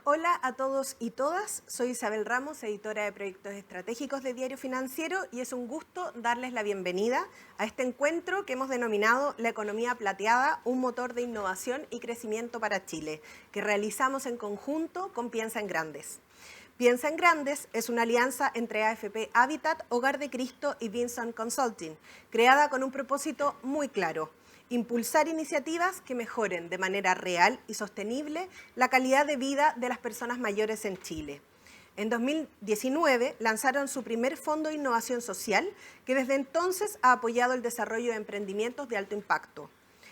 Hola a todos y todas, soy Isabel Ramos, editora de proyectos estratégicos de Diario Financiero, y es un gusto darles la bienvenida a este encuentro que hemos denominado La Economía Plateada, un motor de innovación y crecimiento para Chile, que realizamos en conjunto con Piensa en Grandes. Piensa en Grandes es una alianza entre AFP Habitat, Hogar de Cristo y Vinson Consulting, creada con un propósito muy claro: impulsar iniciativas que mejoren de manera real y sostenible la calidad de vida de las personas mayores en Chile. En 2019 lanzaron su primer fondo de innovación social, que desde entonces ha apoyado el desarrollo de emprendimientos de alto impacto.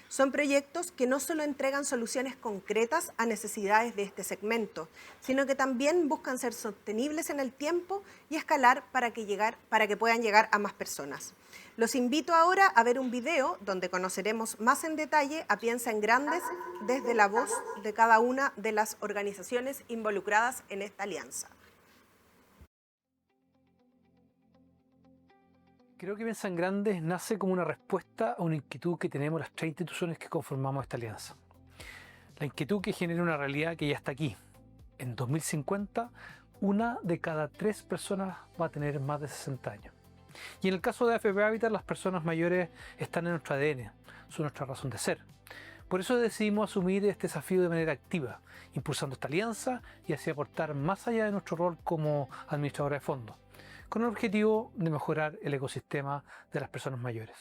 Son proyectos que no solo entregan soluciones concretas a necesidades de este segmento, sino que también buscan ser sostenibles en el tiempo y escalar para que puedan llegar a más personas. Los invito ahora a ver un video donde conoceremos más en detalle a Piensa en Grandes desde la voz de cada una de las organizaciones involucradas en esta alianza. Creo que Piensa en Grandes nace como una respuesta a una inquietud que tenemos las 3 instituciones que conformamos esta alianza. La inquietud que genera una realidad que ya está aquí. En 2050, 1 de cada 3 personas va a tener más de 60 años. Y en el caso de AFP Habitat, las personas mayores están en nuestro ADN, son nuestra razón de ser. Por eso decidimos asumir este desafío de manera activa, impulsando esta alianza y así aportar más allá de nuestro rol como administradora de fondos, con el objetivo de mejorar el ecosistema de las personas mayores.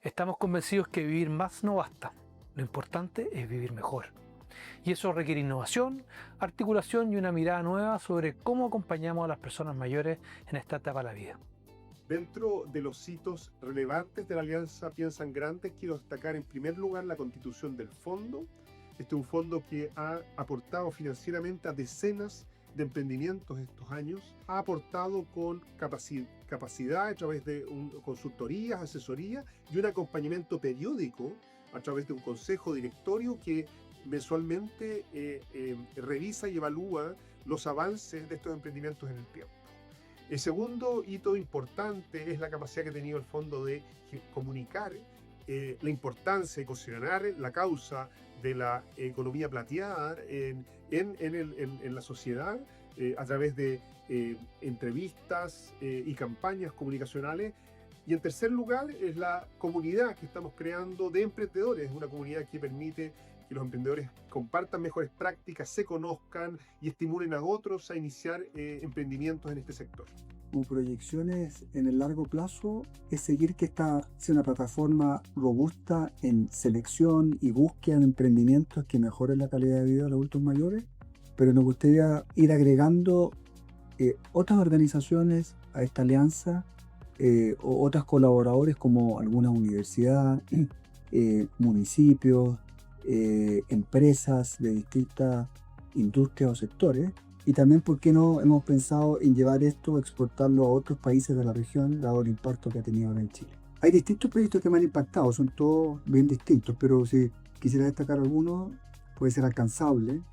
Estamos convencidos que vivir más no basta, lo importante es vivir mejor. Y eso requiere innovación, articulación y una mirada nueva sobre cómo acompañamos a las personas mayores en esta etapa de la vida. Dentro de los hitos relevantes de la Alianza Piensa en Grandes, quiero destacar en primer lugar la constitución del fondo. Este es un fondo que ha aportado financieramente a decenas de emprendimientos estos años, ha aportado con capacidad a través de consultorías, asesorías y un acompañamiento periódico a través de un consejo directorio que mensualmente revisa y evalúa los avances de estos emprendimientos en el tiempo. El segundo hito importante es la capacidad que ha tenido el fondo de comunicar la importancia de posicionar la causa de la economía plateada en la sociedad a través de entrevistas y campañas comunicacionales. Y en tercer lugar es la comunidad que estamos creando de emprendedores, una comunidad que permite que los emprendedores compartan mejores prácticas, se conozcan y estimulen a otros a iniciar emprendimientos en este sector. Como proyecciones en el largo plazo es seguir que esta sea una plataforma robusta en selección y búsqueda de emprendimientos que mejoren la calidad de vida de los adultos mayores, pero nos gustaría ir agregando otras organizaciones a esta alianza, o otros colaboradores como algunas universidades, municipios, empresas de distintas industrias o sectores. Y también, ¿por qué no hemos pensado en llevar esto, exportarlo a otros países de la región, dado el impacto que ha tenido acá en Chile? Hay distintos proyectos que me han impactado, son todos bien distintos, pero si quisiera destacar algunos, puede ser Alcanzable,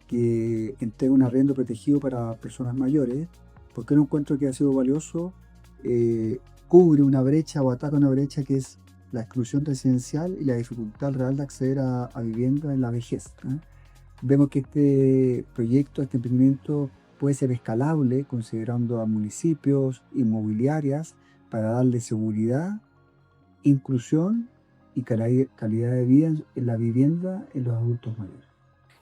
que entrega un arriendo protegido para personas mayores, porque no encuentro que ha sido valioso. Cubre una brecha o ataca una brecha que es la exclusión residencial y la dificultad real de acceder a vivienda en la vejez. Vemos que este proyecto, este emprendimiento puede ser escalable considerando a municipios, inmobiliarias, para darle seguridad, inclusión y calidad de vida en la vivienda en los adultos mayores.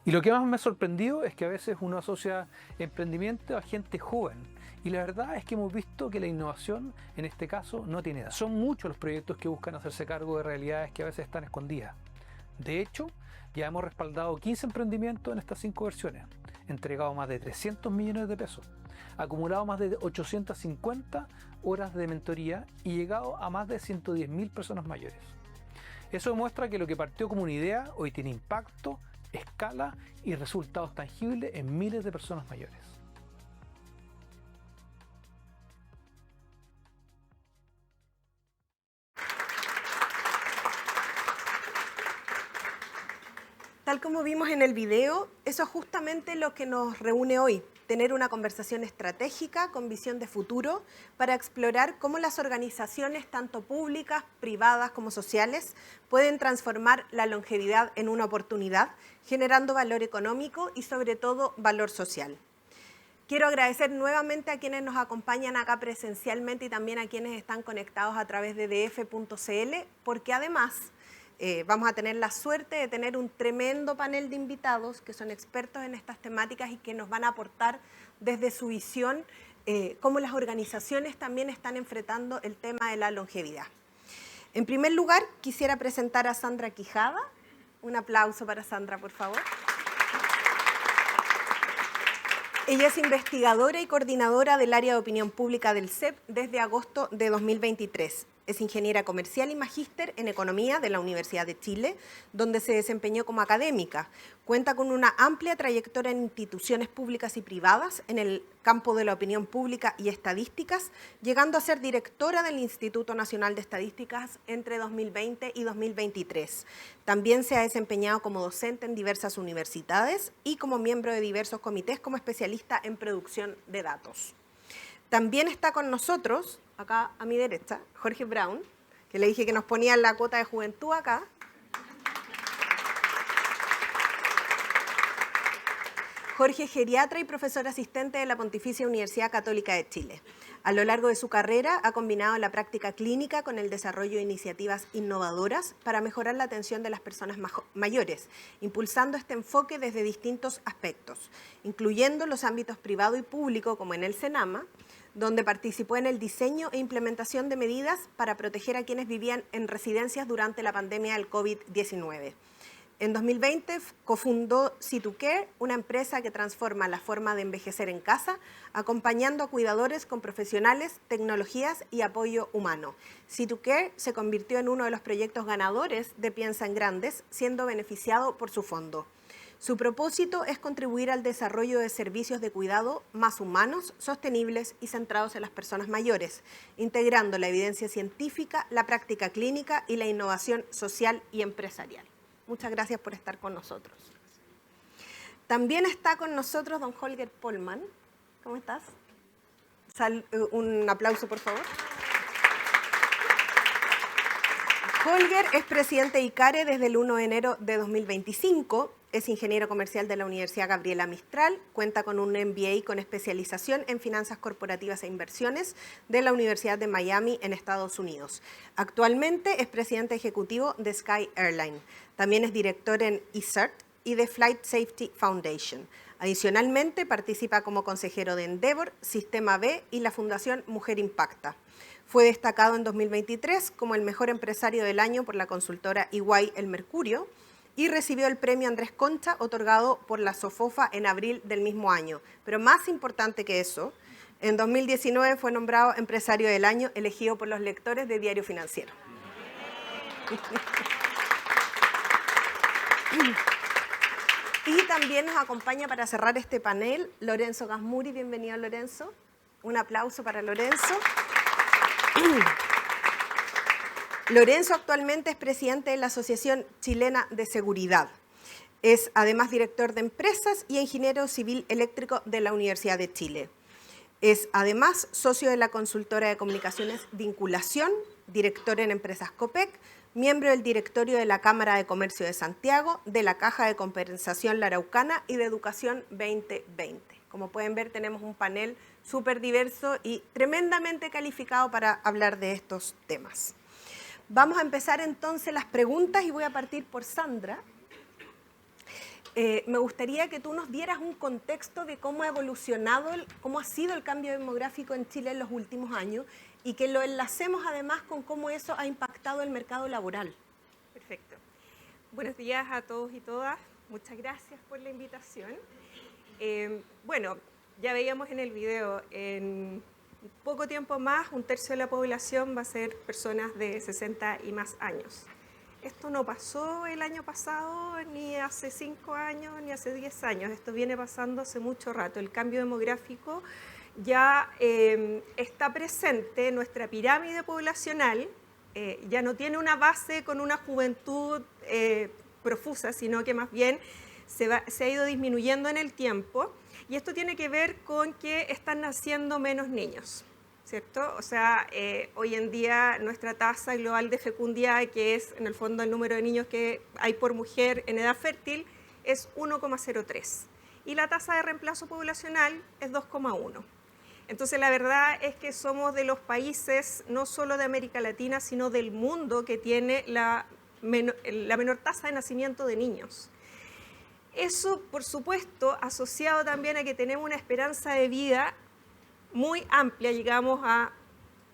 Y lo que más me ha sorprendido es que a veces uno asocia emprendimiento a gente joven. Y la verdad es que hemos visto que la innovación, en este caso, no tiene edad. Son muchos los proyectos que buscan hacerse cargo de realidades que a veces están escondidas. De hecho, ya hemos respaldado 15 emprendimientos en estas 5 versiones, entregado más de 300 millones de pesos, acumulado más de 850 horas de mentoría y llegado a más de 110.000 personas mayores. Eso demuestra que lo que partió como una idea hoy tiene impacto, escala y resultados tangibles en miles de personas mayores. Tal como vimos en el video, eso es justamente lo que nos reúne hoy: tener una conversación estratégica con visión de futuro para explorar cómo las organizaciones, tanto públicas, privadas como sociales, pueden transformar la longevidad en una oportunidad, generando valor económico y sobre todo valor social. Quiero agradecer nuevamente a quienes nos acompañan acá presencialmente y también a quienes están conectados a través de df.cl, porque además vamos a tener la suerte de tener un tremendo panel de invitados que son expertos en estas temáticas y que nos van a aportar desde su visión cómo las organizaciones también están enfrentando el tema de la longevidad. En primer lugar, quisiera presentar a Sandra Quijada. Un aplauso para Sandra, por favor. Ella es investigadora y coordinadora del área de opinión pública del CEP desde agosto de 2023. Es ingeniera comercial y magíster en economía de la Universidad de Chile, donde se desempeñó como académica. Cuenta con una amplia trayectoria en instituciones públicas y privadas en el campo de la opinión pública y estadísticas, llegando a ser directora del Instituto Nacional de Estadísticas entre 2020 y 2023. También se ha desempeñado como docente en diversas universidades y como miembro de diversos comités como especialista en producción de datos. También está con nosotros, acá a mi derecha, Jorge Brown, que le dije que nos ponía la cuota de juventud acá. Jorge es geriatra y profesor asistente de la Pontificia Universidad Católica de Chile. A lo largo de su carrera ha combinado la práctica clínica con el desarrollo de iniciativas innovadoras para mejorar la atención de las personas mayores, impulsando este enfoque desde distintos aspectos, incluyendo los ámbitos privado y público, como en el CENAMA, donde participó en el diseño e implementación de medidas para proteger a quienes vivían en residencias durante la pandemia del COVID-19. En 2020 cofundó C2Care, una empresa que transforma la forma de envejecer en casa, acompañando a cuidadores con profesionales, tecnologías y apoyo humano. C2Care se convirtió en uno de los proyectos ganadores de Piensa en Grandes, siendo beneficiado por su fondo. Su propósito es contribuir al desarrollo de servicios de cuidado más humanos, sostenibles y centrados en las personas mayores, integrando la evidencia científica, la práctica clínica y la innovación social y empresarial. Muchas gracias por estar con nosotros. También está con nosotros don Holger Pollmann. ¿Cómo estás? Un aplauso, por favor. Holger es presidente de ICARE desde el 1 de enero de 2025, es ingeniero comercial de la Universidad Gabriela Mistral, cuenta con un MBA con especialización en finanzas corporativas e inversiones de la Universidad de Miami en Estados Unidos. Actualmente es presidente ejecutivo de Sky Airline. También es director en ICERT y de Flight Safety Foundation. Adicionalmente participa como consejero de Endeavor, Sistema B y la Fundación Mujer Impacta. Fue destacado en 2023 como el mejor empresario del año por la consultora EY El Mercurio y recibió el premio Andrés Concha otorgado por la SOFOFA en abril del mismo año. Pero más importante que eso, en 2019 fue nombrado empresario del año elegido por los lectores de Diario Financiero. Y también nos acompaña para cerrar este panel Lorenzo Gasmuri. Bienvenido, Lorenzo. Un aplauso para Lorenzo. Lorenzo actualmente es presidente de la Asociación Chilena de Seguridad. Es además director de empresas y ingeniero civil eléctrico de la Universidad de Chile. Es además socio de la consultora de comunicaciones Vinculación, director en empresas COPEC, miembro del directorio de la Cámara de Comercio de Santiago, de la Caja de Compensación La Araucana y de Educación 2020. Como pueden ver, tenemos un panel súper diverso y tremendamente calificado para hablar de estos temas. Vamos a empezar entonces las preguntas y voy a partir por Sandra. Me gustaría que tú nos dieras un contexto de cómo ha evolucionado, cómo ha sido el cambio demográfico en Chile en los últimos años y que lo enlacemos además con cómo eso ha impactado el mercado laboral. Perfecto. Buenos días a todos y todas. Muchas gracias por la invitación. Bueno, ya veíamos en el video, en poco tiempo más, 1/3 de la población va a ser personas de 60 y más años. Esto no pasó el año pasado, ni hace 5 años, ni hace 10 años. Esto viene pasando hace mucho rato. El cambio demográfico ya está presente en nuestra pirámide poblacional. Ya no tiene una base con una juventud profusa, sino que más bien se ha ido disminuyendo en el tiempo, y esto tiene que ver con que están naciendo menos niños, ¿cierto? O sea, hoy en día nuestra tasa global de fecundidad, que es en el fondo el número de niños que hay por mujer en edad fértil, es 1,03. Y la tasa de reemplazo poblacional es 2,1. Entonces, la verdad es que somos de los países, no solo de América Latina, sino del mundo, que tiene la menor tasa de nacimiento de niños. Eso, por supuesto, asociado también a que tenemos una esperanza de vida muy amplia, llegamos a,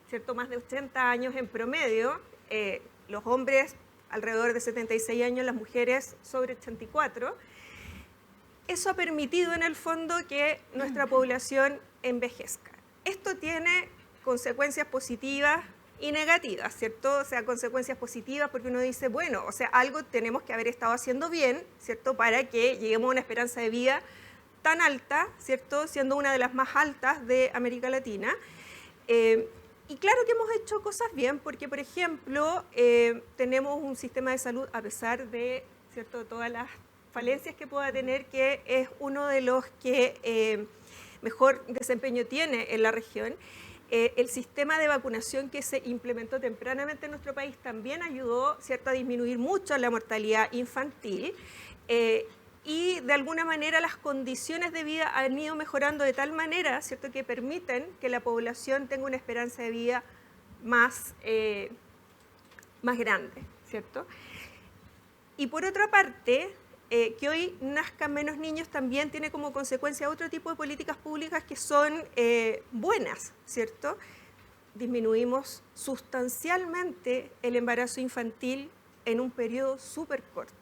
¿cierto?, más de 80 años en promedio, los hombres alrededor de 76 años, las mujeres sobre 84. Eso ha permitido en el fondo que nuestra población envejezca. Esto tiene consecuencias positivas y negativas, ¿cierto? O sea, consecuencias positivas porque uno dice, bueno, o sea, algo tenemos que haber estado haciendo bien, ¿cierto?, para que lleguemos a una esperanza de vida tan alta, ¿cierto?, siendo una de las más altas de América Latina. Y claro que hemos hecho cosas bien porque, por ejemplo, tenemos un sistema de salud, a pesar de, ¿cierto?, todas las falencias que pueda tener, que es uno de los que mejor desempeño tiene en la región. El sistema de vacunación que se implementó tempranamente en nuestro país también ayudó, ¿cierto?, a disminuir mucho la mortalidad infantil, y de alguna manera las condiciones de vida han ido mejorando de tal manera, ¿cierto?, que permiten que la población tenga una esperanza de vida más grande, ¿cierto? Y por otra parte, que hoy nazcan menos niños también tiene como consecuencia otro tipo de políticas públicas que son buenas, ¿cierto? Disminuimos sustancialmente el embarazo infantil en un periodo súper corto.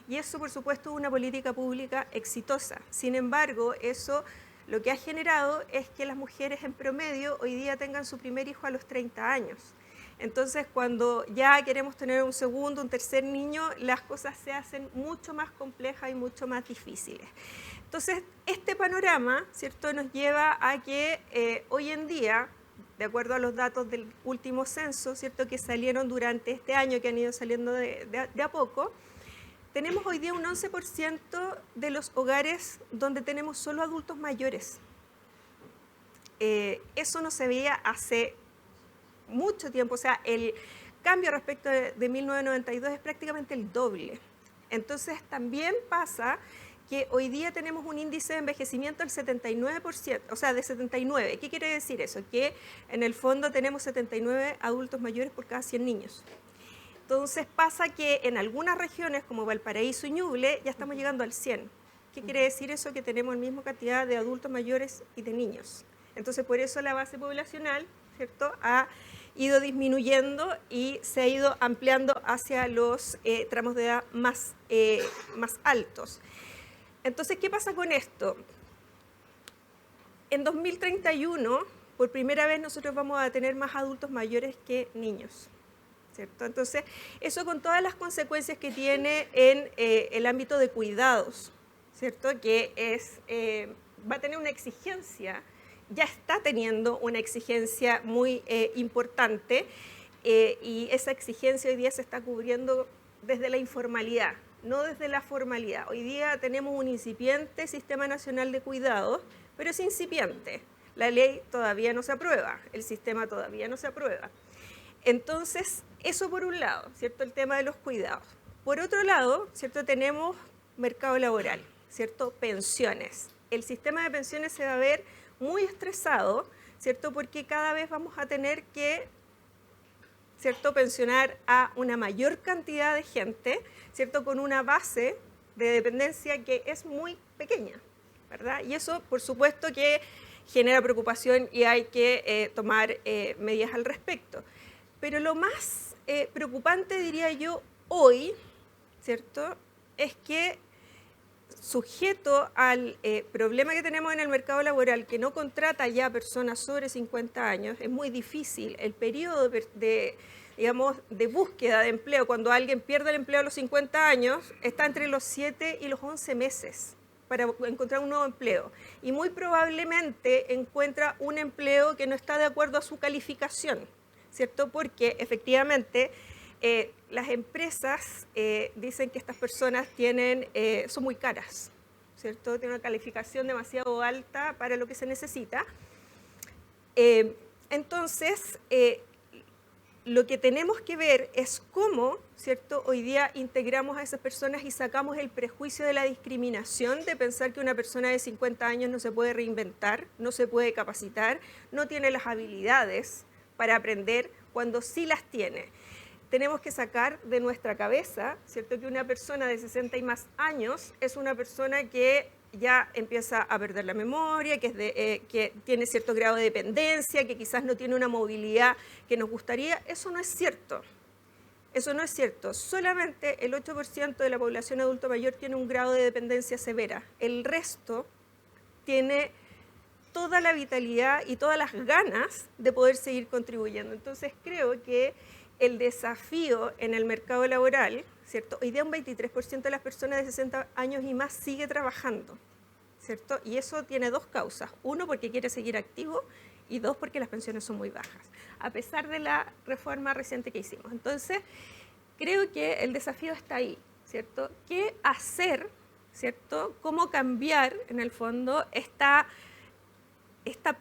Y eso, por supuesto, es una política pública exitosa. Sin embargo, eso lo que ha generado es que las mujeres en promedio hoy día tengan su primer hijo a los 30 años. Entonces, cuando ya queremos tener un segundo, un tercer niño, las cosas se hacen mucho más complejas y mucho más difíciles. Entonces, este panorama, ¿cierto?, nos lleva a que hoy en día, de acuerdo a los datos del último censo, ¿cierto?, que salieron durante este año, que han ido saliendo de a poco, tenemos hoy día un 11% de los hogares donde tenemos solo adultos mayores. Eso no se veía hace mucho tiempo, o sea, el cambio respecto de 1992 es prácticamente el doble. Entonces también pasa que hoy día tenemos un índice de envejecimiento del 79%, o sea, de 79. ¿Qué quiere decir eso? Que en el fondo tenemos 79 adultos mayores por cada 100 niños. Entonces pasa que en algunas regiones como Valparaíso y Ñuble ya estamos llegando al 100. ¿Qué quiere decir eso? Que tenemos la misma cantidad de adultos mayores y de niños. Entonces por eso la base poblacional, ¿cierto?, ha ido disminuyendo y se ha ido ampliando hacia los tramos de edad más altos. Entonces, ¿qué pasa con esto? En 2031, por primera vez, nosotros vamos a tener más adultos mayores que niños, ¿cierto? Entonces, eso con todas las consecuencias que tiene en el ámbito de cuidados, ¿cierto?, que va a tener una exigencia, ya está teniendo una exigencia muy importante, y esa exigencia hoy día se está cubriendo desde la informalidad, no desde la formalidad. Hoy día tenemos un incipiente Sistema Nacional de Cuidados, pero es incipiente. La ley todavía no se aprueba, el sistema todavía no se aprueba. Entonces, eso por un lado, ¿cierto?, el tema de los cuidados. Por otro lado, ¿cierto?, tenemos mercado laboral, ¿cierto?, pensiones. El sistema de pensiones se va a ver muy estresado, ¿cierto?, porque cada vez vamos a tener que, ¿cierto?, pensionar a una mayor cantidad de gente, ¿cierto?, con una base de dependencia que es muy pequeña, ¿verdad? Y eso, por supuesto, que genera preocupación y hay que tomar medidas al respecto. Pero lo más preocupante, diría yo, hoy, ¿cierto?, es que sujeto al problema que tenemos en el mercado laboral, que no contrata ya personas sobre 50 años, es muy difícil. El periodo de búsqueda de empleo, cuando alguien pierde el empleo a los 50 años, está entre los 7 y los 11 meses para encontrar un nuevo empleo. Y muy probablemente encuentra un empleo que no está de acuerdo a su calificación, ¿cierto? Porque efectivamente las empresas dicen que estas personas son muy caras, ¿cierto? Tienen una calificación demasiado alta para lo que se necesita. Entonces, lo que tenemos que ver es cómo, ¿cierto?, hoy día integramos a esas personas y sacamos el prejuicio de la discriminación de pensar que una persona de 50 años no se puede reinventar, no se puede capacitar, no tiene las habilidades para aprender cuando sí las tiene. Tenemos que sacar de nuestra cabeza, ¿cierto?, que una persona de 60 y más años es una persona que ya empieza a perder la memoria, que tiene cierto grado de dependencia, que quizás no tiene una movilidad que nos gustaría. Eso no es cierto. Eso no es cierto. Solamente el 8% de la población adulto mayor tiene un grado de dependencia severa. El resto tiene toda la vitalidad y todas las ganas de poder seguir contribuyendo. Entonces creo que el desafío en el mercado laboral, ¿cierto? Hoy día un 23% de las personas de 60 años y más sigue trabajando, ¿cierto? Y eso tiene dos causas. Uno, porque quiere seguir activo, y dos, porque las pensiones son muy bajas, a pesar de la reforma reciente que hicimos. Entonces, creo que el desafío está ahí, ¿cierto? ¿Qué hacer, ¿cierto? ¿Cómo cambiar, en el fondo, esta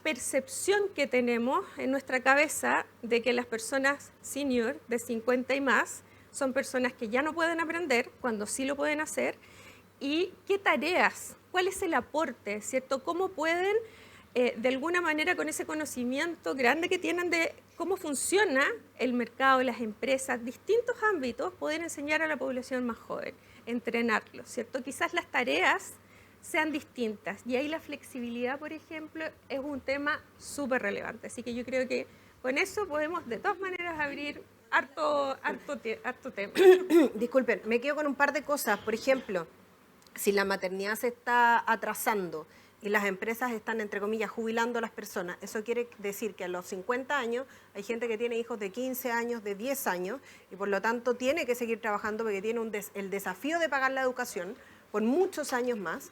percepción que tenemos en nuestra cabeza de que las personas senior de 50 y más son personas que ya no pueden aprender cuando sí lo pueden hacer? ¿Y qué tareas? ¿Cuál es el aporte? ¿Cierto? ¿Cómo pueden, de alguna manera, con ese conocimiento grande que tienen de cómo funciona el mercado, las empresas, distintos ámbitos, poder enseñar a la población más joven, entrenarlos, ¿cierto? Quizás las tareas sean distintas. Y ahí la flexibilidad, por ejemplo, es un tema súper relevante. Así que yo creo que con eso podemos, de todas maneras, abrir harto tema. Disculpen, me quedo con un par de cosas. Por ejemplo, si la maternidad se está atrasando y las empresas están, entre comillas, jubilando a las personas, eso quiere decir que a los 50 años hay gente que tiene hijos de 15 años, de 10 años, y por lo tanto tiene que seguir trabajando porque tiene el desafío de pagar la educación por muchos años más.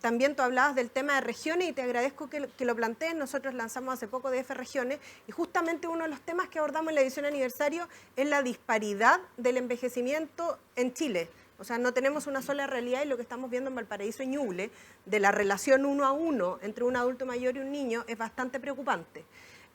También tú hablabas del tema de regiones y te agradezco que lo plantees. Nosotros lanzamos hace poco DF Regiones y justamente uno de los temas que abordamos en la edición aniversario es la disparidad del envejecimiento en Chile. O sea, no tenemos una sola realidad, y lo que estamos viendo en Valparaíso y Ñuble de la relación 1 a 1 entre un adulto mayor y un niño es bastante preocupante.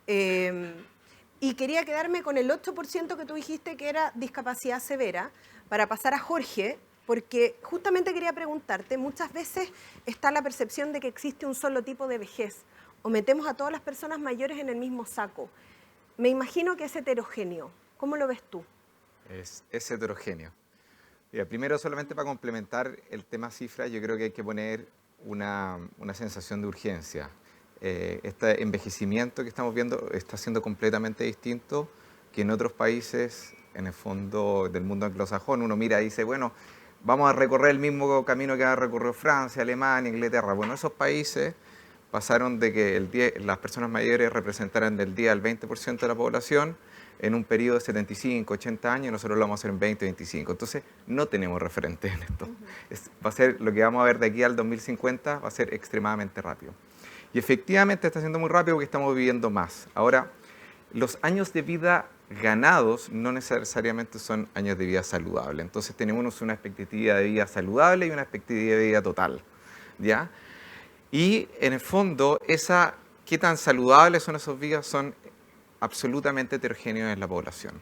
Y quería quedarme con el 8% que tú dijiste que era discapacidad severa, para pasar a Jorge, porque justamente quería preguntarte, muchas veces está la percepción de que existe un solo tipo de vejez, o metemos a todas las personas mayores en el mismo saco. Me imagino que es heterogéneo. ¿Cómo lo ves tú? Es heterogéneo. Mira, primero, solamente para complementar el tema cifra, yo creo que hay que poner una sensación de urgencia. Este envejecimiento que estamos viendo está siendo completamente distinto que en otros países, en el fondo del mundo anglosajón. Uno mira y dice, bueno, vamos a recorrer el mismo camino que ha recorrido Francia, Alemania, Inglaterra. Bueno, esos países pasaron de que las personas mayores representaran del 10 al 20% de la población en un periodo de 75, 80 años, y nosotros lo vamos a hacer en 20, 25. Entonces, no tenemos referentes en esto. Va a ser lo que vamos a ver de aquí al 2050, va a ser extremadamente rápido. Y efectivamente está siendo muy rápido porque estamos viviendo más. Ahora, los años de vida ganados no necesariamente son años de vida saludable. Entonces tenemos una expectativa de vida saludable y una expectativa de vida total, ¿ya? Y en el fondo, qué tan saludables son esos vidas son absolutamente heterogéneos en la población.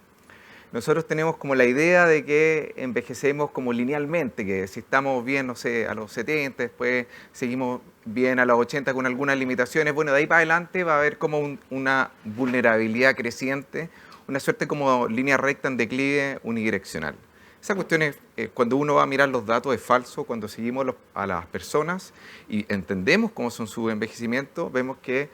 Nosotros tenemos como la idea de que envejecemos como linealmente, que si estamos bien, no sé, a los 70, después seguimos bien a los 80 con algunas limitaciones, bueno, de ahí para adelante va a haber como una vulnerabilidad creciente, una suerte como línea recta en declive unidireccional. Esa cuestión es, cuando uno va a mirar los datos, es falso. Cuando seguimos a las personas y entendemos cómo son sus envejecimientos, vemos que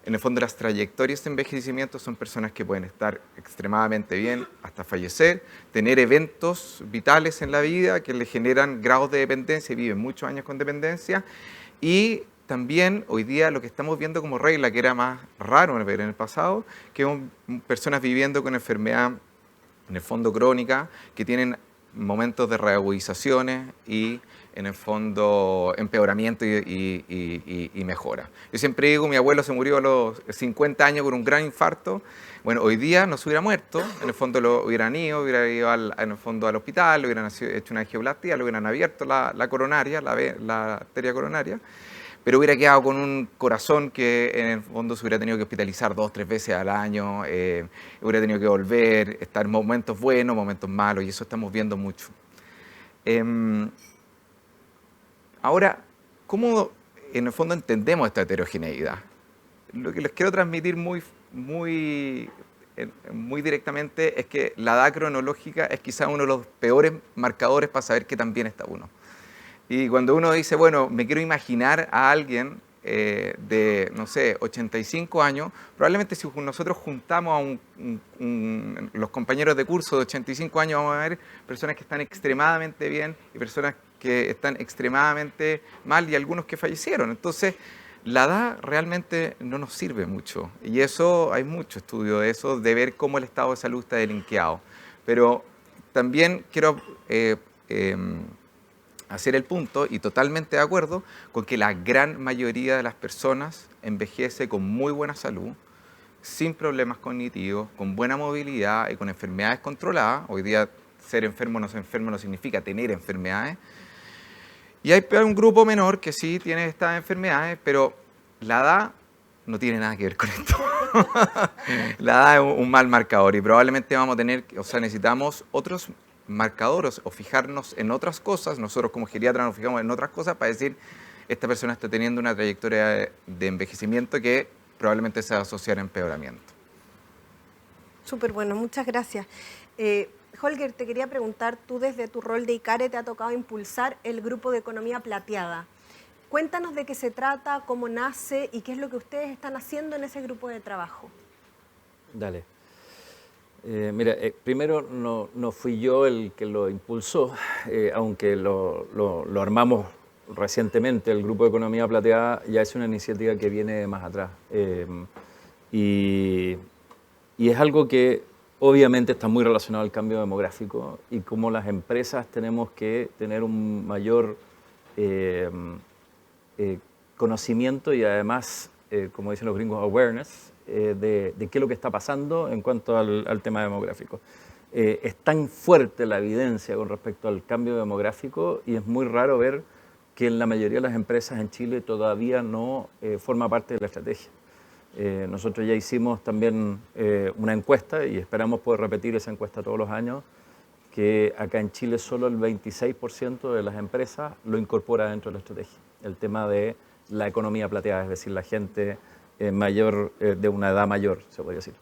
en el fondo las trayectorias de envejecimiento son personas que pueden estar extremadamente bien hasta fallecer, tener eventos vitales en la vida que les generan grados de dependencia y viven muchos años con dependencia. Y también hoy día lo que estamos viendo como regla, que era más raro ver en el pasado, que son personas viviendo con enfermedad en el fondo crónica, que tienen momentos de reagudizaciones y en el fondo empeoramiento y mejora. Yo siempre digo, mi abuelo se murió a los 50 años con un gran infarto. Bueno, hoy día no se hubiera muerto, en el fondo lo hubieran ido en el fondo al hospital, le hubieran hecho una angioplastia, le hubieran abierto la coronaria, la arteria coronaria, pero hubiera quedado con un corazón que en el fondo se hubiera tenido que hospitalizar 2 o 3 veces al año, hubiera tenido que volver, estar en momentos buenos, momentos malos, y eso estamos viendo mucho. Ahora, ¿cómo en el fondo entendemos esta heterogeneidad? Lo que les quiero transmitir muy directamente es que la edad cronológica es quizá uno de los peores marcadores para saber que tan bien está uno. Y cuando uno dice, bueno, me quiero imaginar a alguien de, no sé, 85 años, probablemente si nosotros juntamos a los compañeros de curso de 85 años, vamos a ver personas que están extremadamente bien y personas que están extremadamente mal y algunos que fallecieron. Entonces, la edad realmente no nos sirve mucho. Y eso, hay mucho estudio de eso, de ver cómo el estado de salud está delinqueado. Pero también quiero hacer el punto, y totalmente de acuerdo, con que la gran mayoría de las personas envejece con muy buena salud, sin problemas cognitivos, con buena movilidad y con enfermedades controladas. Hoy día ser enfermo no significa tener enfermedades. Y hay un grupo menor que sí tiene estas enfermedades, pero la edad no tiene nada que ver con esto. La edad es un mal marcador y probablemente vamos a tener, o sea, necesitamos otros marcadores o fijarnos en otras cosas. Nosotros como geriatras nos fijamos en otras cosas para decir, esta persona está teniendo una trayectoria de envejecimiento que probablemente se va a asociar a empeoramiento. Súper bueno, muchas gracias. Holger, te quería preguntar, tú desde tu rol de ICARE te ha tocado impulsar el grupo de economía plateada. Cuéntanos de qué se trata, cómo nace y qué es lo que ustedes están haciendo en ese grupo de trabajo. Dale. Mira, primero no fui yo el que lo impulsó, aunque lo armamos recientemente. El grupo de economía plateada ya es una iniciativa que viene más atrás. Y es algo que obviamente está muy relacionado al cambio demográfico y cómo las empresas tenemos que tener un mayor conocimiento y además, como dicen los gringos, awareness de qué es lo que está pasando en cuanto al tema demográfico. Es tan fuerte la evidencia con respecto al cambio demográfico y es muy raro ver que en la mayoría de las empresas en Chile todavía no forma parte de la estrategia. Nosotros ya hicimos también una encuesta y esperamos poder repetir esa encuesta todos los años, que acá en Chile solo el 26% de las empresas lo incorpora dentro de la estrategia. El tema de la economía plateada, es decir, la gente mayor, de una edad mayor, se podría decir.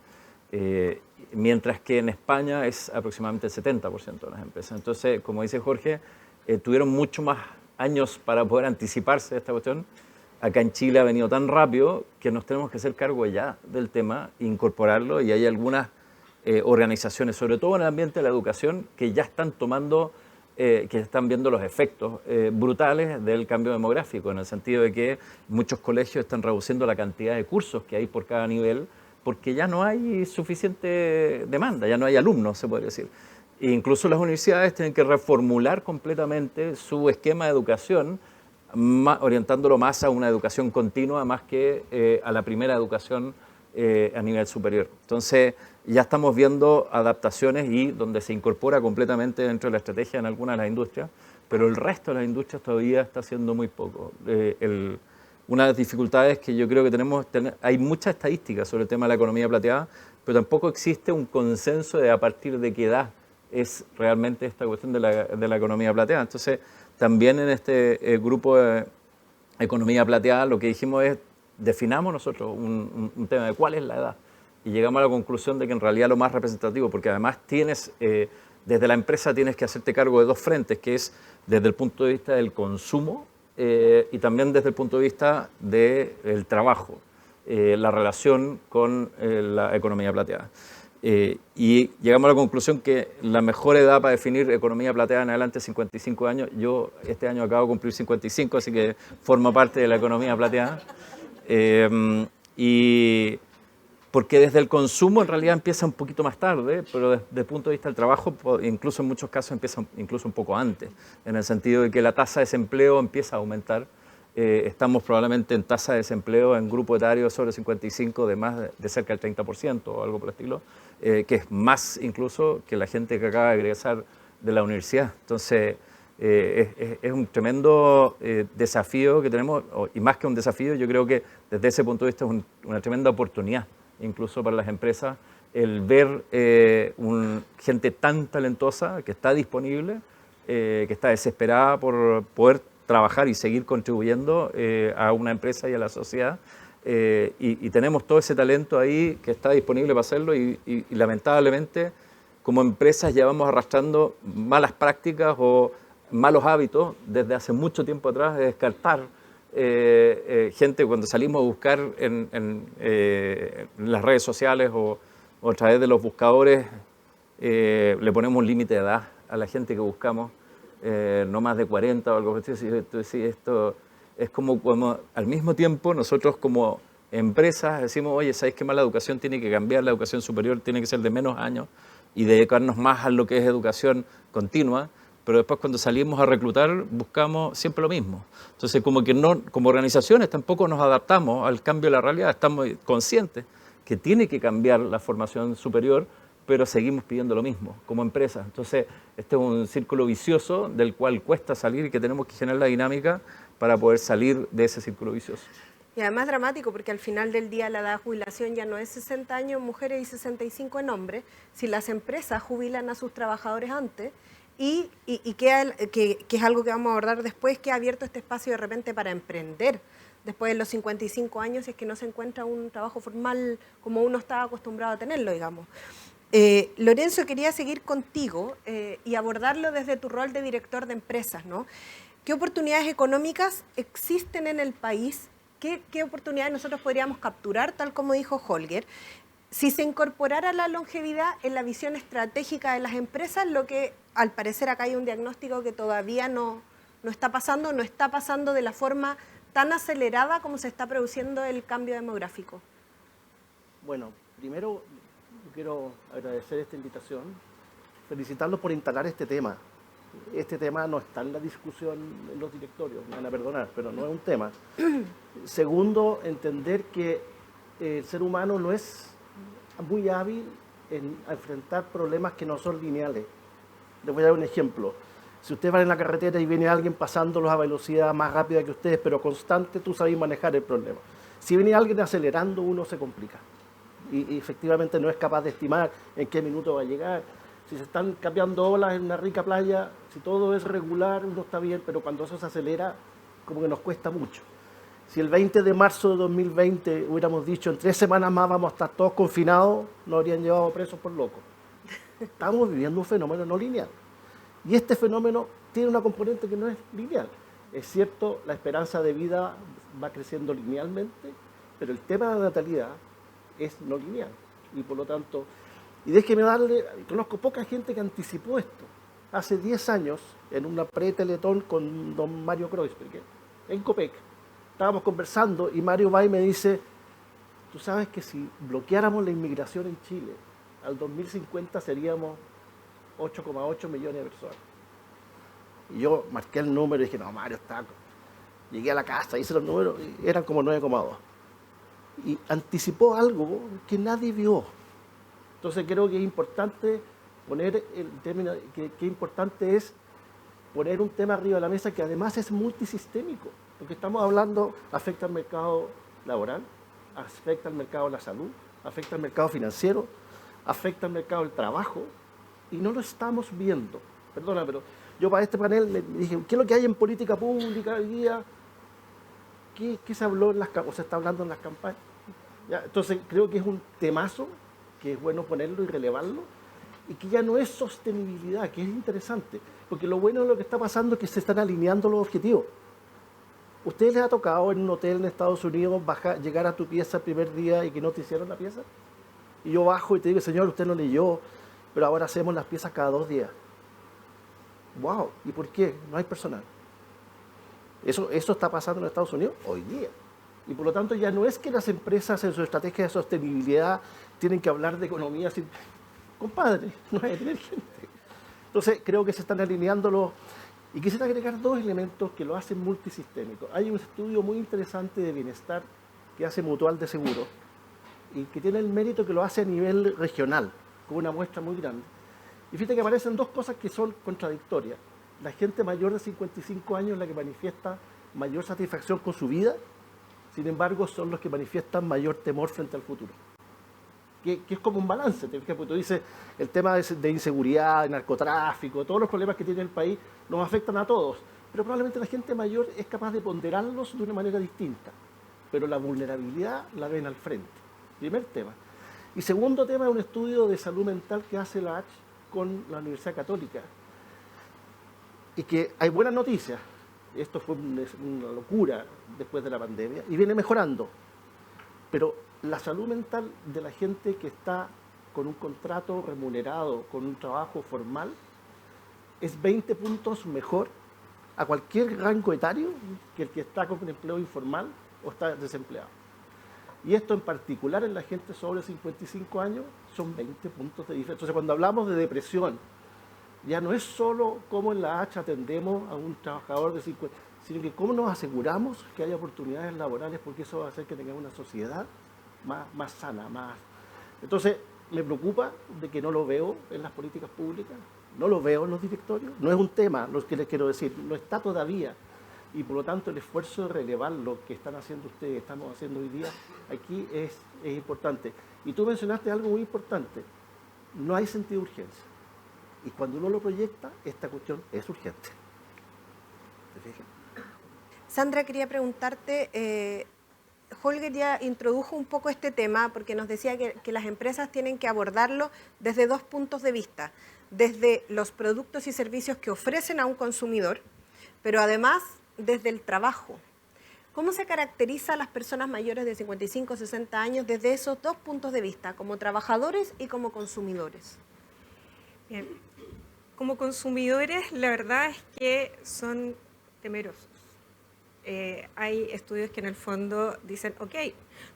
Mientras que en España es aproximadamente el 70% de las empresas. Entonces, como dice Jorge, tuvieron mucho más años para poder anticiparse de esta cuestión. Acá en Chile ha venido tan rápido que nos tenemos que hacer cargo ya del tema, incorporarlo, y hay algunas organizaciones, sobre todo en el ambiente de la educación, que ya están tomando, que están viendo los efectos brutales del cambio demográfico, en el sentido de que muchos colegios están reduciendo la cantidad de cursos que hay por cada nivel, porque ya no hay suficiente demanda, ya no hay alumnos, se podría decir. E incluso las universidades tienen que reformular completamente su esquema de educación, orientándolo más a una educación continua más que a la primera educación a nivel superior. Entonces ya estamos viendo adaptaciones y donde se incorpora completamente dentro de la estrategia en algunas de las industrias, pero el resto de las industrias todavía está haciendo muy poco. Una de las dificultades que yo creo que tenemos, hay mucha estadística sobre el tema de la economía plateada, pero tampoco existe un consenso de a partir de qué edad es realmente esta cuestión de la economía plateada. Entonces, también en este grupo de economía plateada lo que dijimos es, definamos nosotros un tema de cuál es la edad. Y llegamos a la conclusión de que en realidad lo más representativo, porque además tienes, desde la empresa tienes que hacerte cargo de dos frentes, que es desde el punto de vista del consumo y también desde el punto de vista del trabajo, la relación con la economía plateada. Y llegamos a la conclusión que la mejor edad para definir economía plateada en adelante es 55 años. Yo este año acabo de cumplir 55, así que formo parte de la economía plateada. Y porque desde el consumo en realidad empieza un poquito más tarde, pero desde el punto de vista del trabajo, incluso en muchos casos empieza incluso un poco antes, en el sentido de que la tasa de desempleo empieza a aumentar. Estamos probablemente en tasa de desempleo en grupo etario sobre 55 de más de cerca del 30% o algo por el estilo, que es más incluso que la gente que acaba de egresar de la universidad. Entonces, es un tremendo desafío que tenemos, y más que un desafío, yo creo que desde ese punto de vista es una tremenda oportunidad, incluso para las empresas, el ver gente tan talentosa que está disponible, que está desesperada por poder trabajar y seguir contribuyendo a una empresa y a la sociedad. Y tenemos todo ese talento ahí que está disponible para hacerlo y lamentablemente como empresas llevamos arrastrando malas prácticas o malos hábitos desde hace mucho tiempo atrás de descartar gente cuando salimos a buscar en las redes sociales o a través de los buscadores, le ponemos un límite de edad a la gente que buscamos, no más de 40 o algo así. Entonces, esto es como cuando al mismo tiempo nosotros como empresas decimos, oye, ¿sabéis qué más? La educación tiene que cambiar, la educación superior tiene que ser de menos años y dedicarnos más a lo que es educación continua, pero después cuando salimos a reclutar buscamos siempre lo mismo. Entonces como que no, como organizaciones tampoco nos adaptamos al cambio de la realidad, estamos conscientes que tiene que cambiar la formación superior, pero seguimos pidiendo lo mismo como empresa. Entonces este es un círculo vicioso del cual cuesta salir y que tenemos que generar la dinámica para poder salir de ese círculo vicioso. Y además dramático, porque al final del día la edad de jubilación ya no es 60 años en mujeres y 65 en hombres, si las empresas jubilan a sus trabajadores antes, y que es algo que vamos a abordar después, que ha abierto este espacio de repente para emprender después de los 55 años, si es que no se encuentra un trabajo formal como uno estaba acostumbrado a tenerlo, digamos. Lorenzo, quería seguir contigo y abordarlo desde tu rol de director de empresas, ¿no? ¿Qué oportunidades económicas existen en el país? ¿Qué oportunidades nosotros podríamos capturar, tal como dijo Holger, si se incorporara la longevidad en la visión estratégica de las empresas, lo que al parecer acá hay un diagnóstico que todavía no está pasando de la forma tan acelerada como se está produciendo el cambio demográfico? Bueno, primero quiero agradecer esta invitación, felicitarlos por instalar este tema. Este tema no está en la discusión en los directorios, me van a perdonar, pero no es un tema. Segundo, entender que el ser humano no es muy hábil en enfrentar problemas que no son lineales. Les voy a dar un ejemplo. Si ustedes van en la carretera y viene alguien pasándolos a velocidad más rápida que ustedes, pero constante, tú sabes manejar el problema. Si viene alguien acelerando, uno se complica. Y efectivamente no es capaz de estimar en qué minuto va a llegar. Si se están cambiando olas en una rica playa, si todo es regular, uno está bien, pero cuando eso se acelera, como que nos cuesta mucho. Si el 20 de marzo de 2020 hubiéramos dicho en 3 semanas más vamos a estar todos confinados, nos habrían llevado presos por locos. Estamos viviendo un fenómeno no lineal. Y este fenómeno tiene una componente que no es lineal. Es cierto, la esperanza de vida va creciendo linealmente, pero el tema de la natalidad es no lineal. Y por lo tanto, y déjeme darle, conozco poca gente que anticipó esto. Hace 10 años, en una pre-Teletón con don Mario Kreuzberger, en Copec, estábamos conversando y Mario va y me dice, tú sabes que si bloqueáramos la inmigración en Chile, al 2050 seríamos 8,8 millones de personas. Y yo marqué el número y dije, no, Mario está... Llegué a la casa, hice los números y eran como 9,2. Y anticipó algo que nadie vio. Entonces creo que es importante poner el término, que importante es poner un tema arriba de la mesa que además es multisistémico. Lo que estamos hablando afecta al mercado laboral, afecta al mercado de la salud, afecta al mercado financiero, afecta al mercado del trabajo y no lo estamos viendo. Perdona, pero yo para este panel me dije, ¿qué es lo que hay en política pública hoy día? ¿Qué se habló o se está hablando en las campañas? ¿Ya? Entonces creo que es un temazo que es bueno ponerlo y relevarlo y que ya no es sostenibilidad, que es interesante, porque lo bueno de lo que está pasando es que se están alineando los objetivos. ¿Ustedes les ha tocado en un hotel en Estados Unidos llegar a tu pieza el primer día y que no te hicieron la pieza? Y yo bajo y te digo, señor, usted no leyó, pero ahora hacemos las piezas cada 2 días. ¡Wow! ¿Y por qué? No hay personal. Eso está pasando en Estados Unidos hoy día. Y por lo tanto ya no es que las empresas en su estrategia de sostenibilidad tienen que hablar de economía sin... Compadre, no hay que tener gente. Entonces creo que se están alineando los... Y quisiera agregar dos elementos que lo hacen multisistémico. Hay un estudio muy interesante de bienestar que hace Mutual de Seguros y que tiene el mérito que lo hace a nivel regional, con una muestra muy grande. Y fíjate que aparecen dos cosas que son contradictorias. La gente mayor de 55 años es la que manifiesta mayor satisfacción con su vida, sin embargo son los que manifiestan mayor temor frente al futuro. Que es como un balance, ¿te fijas? Porque tú dices, el tema de inseguridad, de narcotráfico, todos los problemas que tiene el país nos afectan a todos, pero probablemente la gente mayor es capaz de ponderarlos de una manera distinta, pero la vulnerabilidad la ven al frente. Primer tema. Y segundo tema es un estudio de salud mental que hace la H con la Universidad Católica, y que hay buenas noticias. Esto fue una locura después de la pandemia y viene mejorando, pero la salud mental de la gente que está con un contrato remunerado, con un trabajo formal, es 20 puntos mejor a cualquier rango etario que el que está con un empleo informal o está desempleado. Y esto en particular en la gente sobre 55 años son 20 puntos de diferencia. Entonces cuando hablamos de depresión, ya no es solo cómo en la H atendemos a un trabajador de 50, sino que cómo nos aseguramos que haya oportunidades laborales, porque eso va a hacer que tengamos una sociedad más sana, más... Entonces, me preocupa de que no lo veo en las políticas públicas, no lo veo en los directorios, no es un tema, lo que les quiero decir, no está todavía, y por lo tanto el esfuerzo de relevar lo que están haciendo ustedes, estamos haciendo hoy día, aquí es importante. Y tú mencionaste algo muy importante, no hay sentido de urgencia, y cuando uno lo proyecta, esta cuestión es urgente. ¿Te fijas? Sandra, quería preguntarte, Holger ya introdujo un poco este tema porque nos decía que las empresas tienen que abordarlo desde dos puntos de vista, desde los productos y servicios que ofrecen a un consumidor, pero además desde el trabajo. ¿Cómo se caracteriza a las personas mayores de 55 o 60 años desde esos dos puntos de vista, como trabajadores y como consumidores? Bien. Como consumidores, la verdad es que son temerosos. Hay estudios que en el fondo dicen, ok,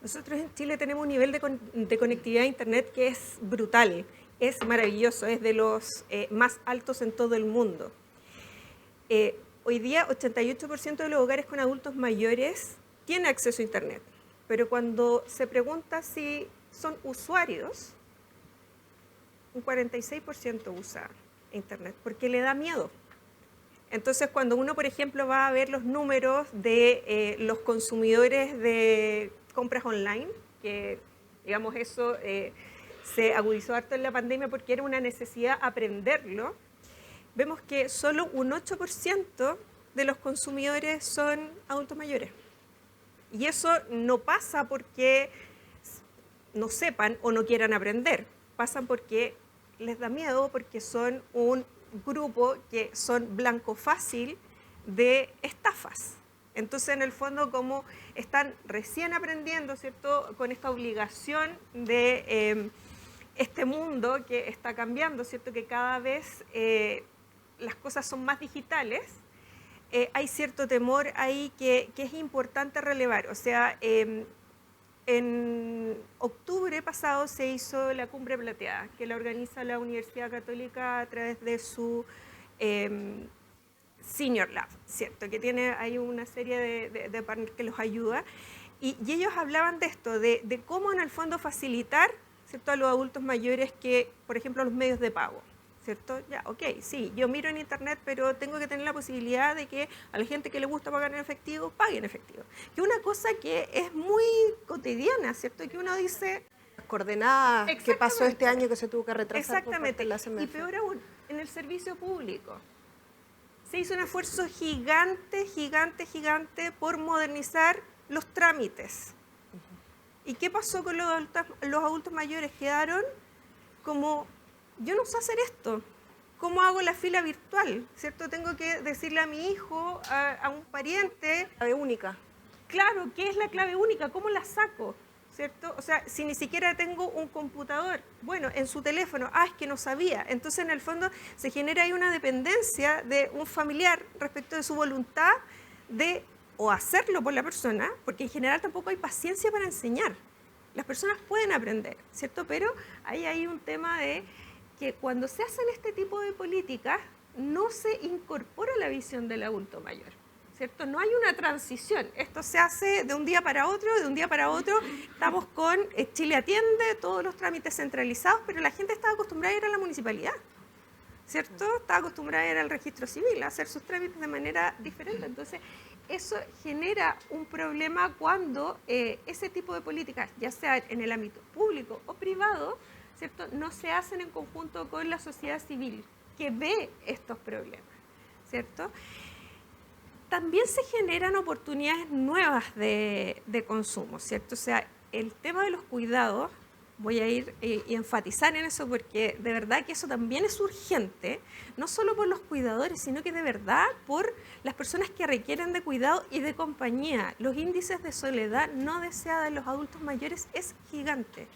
nosotros en Chile tenemos un nivel de conectividad a Internet que es brutal, es maravilloso, es de los más altos en todo el mundo. Hoy día 88% de los hogares con adultos mayores tienen acceso a Internet, pero cuando se pregunta si son usuarios, un 46% usa Internet porque le da miedo. Entonces, cuando uno, por ejemplo, va a ver los números de los consumidores de compras online, que, digamos, eso se agudizó harto en la pandemia porque era una necesidad aprenderlo, vemos que solo un 8% de los consumidores son adultos mayores. Y eso no pasa porque no sepan o no quieran aprender, pasan porque les da miedo, porque son un grupo que son blanco fácil de estafas. Entonces, en el fondo, como están recién aprendiendo, ¿cierto?, con esta obligación de este mundo que está cambiando, ¿cierto?, que cada vez las cosas son más digitales, hay cierto temor ahí que es importante relevar. O sea, en octubre pasado se hizo la Cumbre Plateada, que la organiza la Universidad Católica a través de su Senior Lab, ¿cierto? Que tiene ahí una serie de partners que los ayuda. Y ellos hablaban de esto, de cómo en el fondo facilitar, ¿cierto?, a los adultos mayores que, por ejemplo, los medios de pago, ¿cierto? Ya, ok, sí, yo miro en Internet, pero tengo que tener la posibilidad de que a la gente que le gusta pagar en efectivo, pague en efectivo. Que una cosa que es muy cotidiana, ¿cierto? Y que uno dice... Coordenadas, ¿qué pasó este año que se tuvo que retrasar? Exactamente, y peor aún, en el servicio público. Se hizo un esfuerzo gigante por modernizar los trámites. ¿Y qué pasó con los adultos mayores? Quedaron como... Yo no sé hacer esto. ¿Cómo hago la fila virtual? ¿Cierto? Tengo que decirle a mi hijo, a un pariente... Clave única. Claro, ¿qué es la clave única? ¿Cómo la saco? ¿Cierto? O sea, si ni siquiera tengo un computador, bueno, en su teléfono, es que no sabía. Entonces, en el fondo, se genera ahí una dependencia de un familiar respecto de su voluntad de o hacerlo por la persona, porque en general tampoco hay paciencia para enseñar. Las personas pueden aprender, ¿cierto? Pero ahí hay un tema de que cuando se hacen este tipo de políticas no se incorpora la visión del adulto mayor, ¿cierto? No hay una transición. Esto se hace de un día para otro, Estamos con Chile Atiende, todos los trámites centralizados, pero la gente estaba acostumbrada a ir a la municipalidad, ¿cierto? Estaba acostumbrada a ir al registro civil, a hacer sus trámites de manera diferente. Entonces, eso genera un problema cuando ese tipo de políticas, ya sea en el ámbito público o privado, ¿cierto?, no se hacen en conjunto con la sociedad civil que ve estos problemas, ¿cierto? También se generan oportunidades nuevas de consumo, ¿cierto? O sea, el tema de los cuidados, voy a ir y enfatizar en eso porque de verdad que eso también es urgente, no solo por los cuidadores, sino que de verdad por las personas que requieren de cuidado y de compañía. Los índices de soledad no deseada en los adultos mayores es gigante,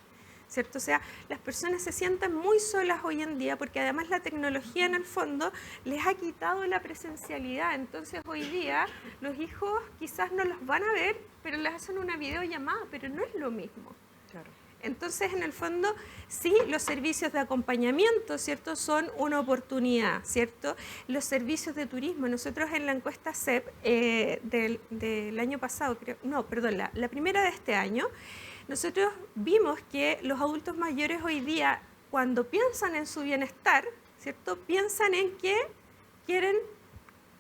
¿cierto? O sea, las personas se sienten muy solas hoy en día porque además la tecnología en el fondo les ha quitado la presencialidad. Entonces hoy día los hijos quizás no los van a ver, pero les hacen una videollamada, pero no es lo mismo. Claro. Entonces, en el fondo, sí, los servicios de acompañamiento, ¿cierto?, son una oportunidad, ¿cierto? Los servicios de turismo, nosotros en la encuesta CEP del año pasado, la primera de este año, nosotros vimos que los adultos mayores hoy día, cuando piensan en su bienestar, ¿cierto?, piensan en que quieren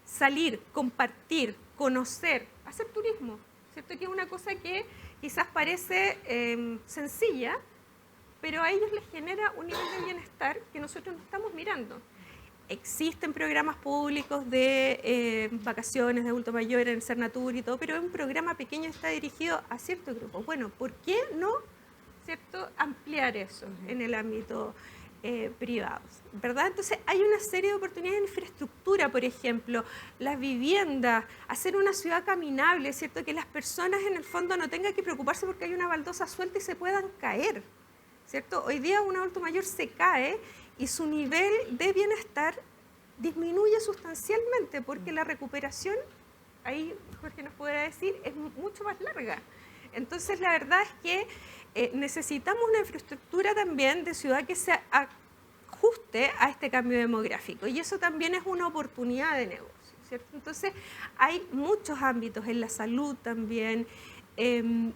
salir, compartir, conocer, hacer turismo, ¿cierto?, que es una cosa que quizás parece sencilla, pero a ellos les genera un nivel de bienestar que nosotros no estamos mirando. Existen programas públicos de vacaciones de adulto mayor en Cernatur y todo, pero es un programa pequeño y está dirigido a ciertos grupos. Bueno, ¿por qué no, cierto, ampliar eso en el ámbito privado, ¿verdad? Entonces hay una serie de oportunidades en infraestructura, por ejemplo, las viviendas, hacer una ciudad caminable, ¿cierto? Que las personas en el fondo no tengan que preocuparse porque hay una baldosa suelta y se puedan caer, ¿cierto? Hoy día un adulto mayor se cae y su nivel de bienestar disminuye sustancialmente porque la recuperación, ahí Jorge nos podrá decir, es mucho más larga. Entonces la verdad es que necesitamos una infraestructura también de ciudad que se ajuste a este cambio demográfico y eso también es una oportunidad de negocio, ¿cierto? Entonces hay muchos ámbitos, en la salud también, en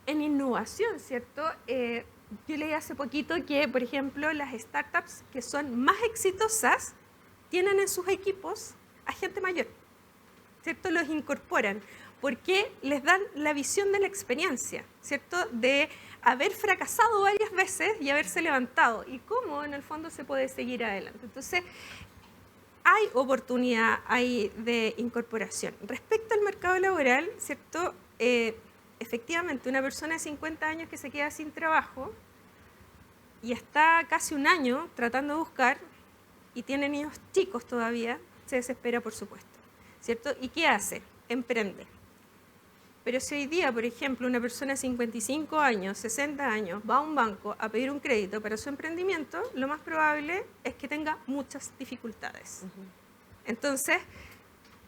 innovación, ¿cierto? Yo leí hace poquito que, por ejemplo, las startups que son más exitosas tienen en sus equipos a gente mayor, ¿cierto? Los incorporan porque les dan la visión de la experiencia, ¿cierto? De haber fracasado varias veces y haberse levantado y cómo en el fondo se puede seguir adelante. Entonces, hay oportunidad ahí de incorporación. Respecto al mercado laboral, ¿cierto? Efectivamente, una persona de 50 años que se queda sin trabajo y está casi un año tratando de buscar y tiene niños chicos todavía, se desespera, por supuesto, ¿cierto? ¿Y qué hace? Emprende. Pero si hoy día, por ejemplo, una persona de 55 años, 60 años, va a un banco a pedir un crédito para su emprendimiento, lo más probable es que tenga muchas dificultades. Entonces,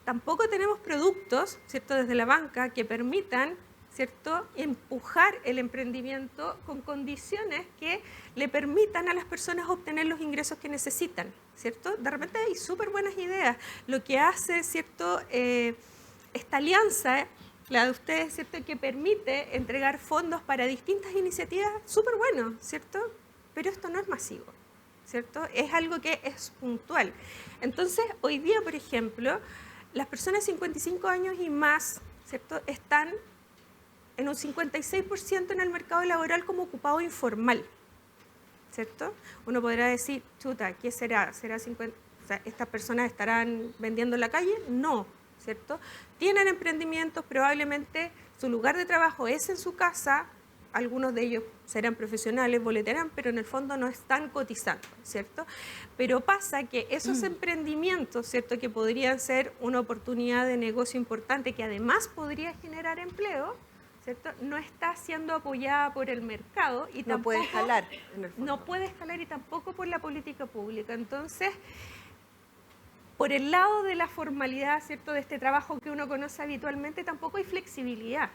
tampoco tenemos productos, ¿cierto?, desde la banca que permitan, ¿cierto?, empujar el emprendimiento con condiciones que le permitan a las personas obtener los ingresos que necesitan, ¿cierto? De repente hay súper buenas ideas. Lo que hace, ¿cierto?, esta alianza, la de ustedes, ¿cierto?, que permite entregar fondos para distintas iniciativas, súper bueno, ¿cierto? Pero esto no es masivo, ¿cierto? Es algo que es puntual. Entonces, hoy día, por ejemplo, las personas de 55 años y más, ¿cierto?, están en un 56% en el mercado laboral como ocupado informal, ¿cierto? Uno podrá decir, chuta, ¿qué será? ¿Será 50? O sea, ¿estas personas estarán vendiendo en la calle? No, ¿cierto? Tienen emprendimientos, probablemente su lugar de trabajo es en su casa, algunos de ellos serán profesionales, boletearán, pero en el fondo no están cotizando, ¿cierto? Pero pasa que esos emprendimientos, ¿cierto?, que podrían ser una oportunidad de negocio importante, que además podría generar empleo, ¿cierto?, no está siendo apoyada por el mercado y no puede escalar, en el fondo. No puede escalar y tampoco por la política pública. Entonces, Por el lado de la formalidad, ¿cierto?, de este trabajo que uno conoce habitualmente, tampoco hay flexibilidad,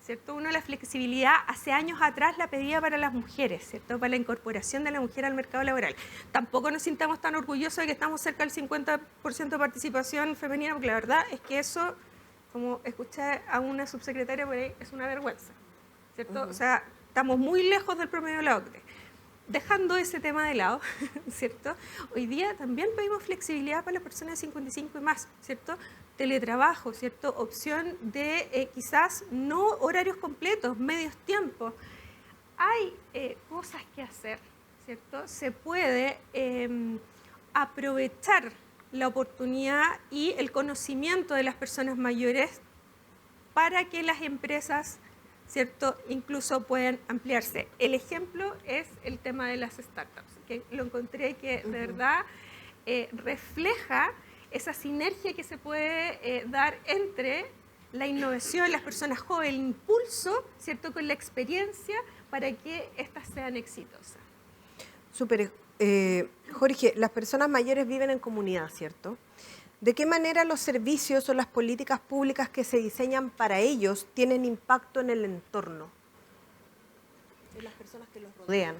¿cierto? Uno la flexibilidad hace años atrás la pedía para las mujeres, ¿cierto?, para la incorporación de la mujer al mercado laboral. Tampoco nos sintamos tan orgullosos de que estamos cerca del 50% de participación femenina, porque la verdad es que eso, como escuché a una subsecretaria por ahí, es una vergüenza, ¿cierto? O sea, estamos muy lejos del promedio de la OCDE. Dejando ese tema de lado, ¿cierto? Hoy día también pedimos flexibilidad para las personas de 55 y más, ¿cierto? Teletrabajo, ¿cierto? Opción de quizás no horarios completos, medios tiempos. Hay cosas que hacer, ¿cierto? Se puede aprovechar la oportunidad y el conocimiento de las personas mayores para que las empresas, ¿cierto?, incluso pueden ampliarse. El ejemplo es el tema de las startups, que lo encontré que de verdad refleja esa sinergia que se puede dar entre la innovación, las personas jóvenes, el impulso, ¿cierto?, con la experiencia para que éstas sean exitosas. Súper. Jorge, las personas mayores viven en comunidad, ¿cierto? ¿De qué manera los servicios o las políticas públicas que se diseñan para ellos tienen impacto en el entorno? En las personas que los rodean.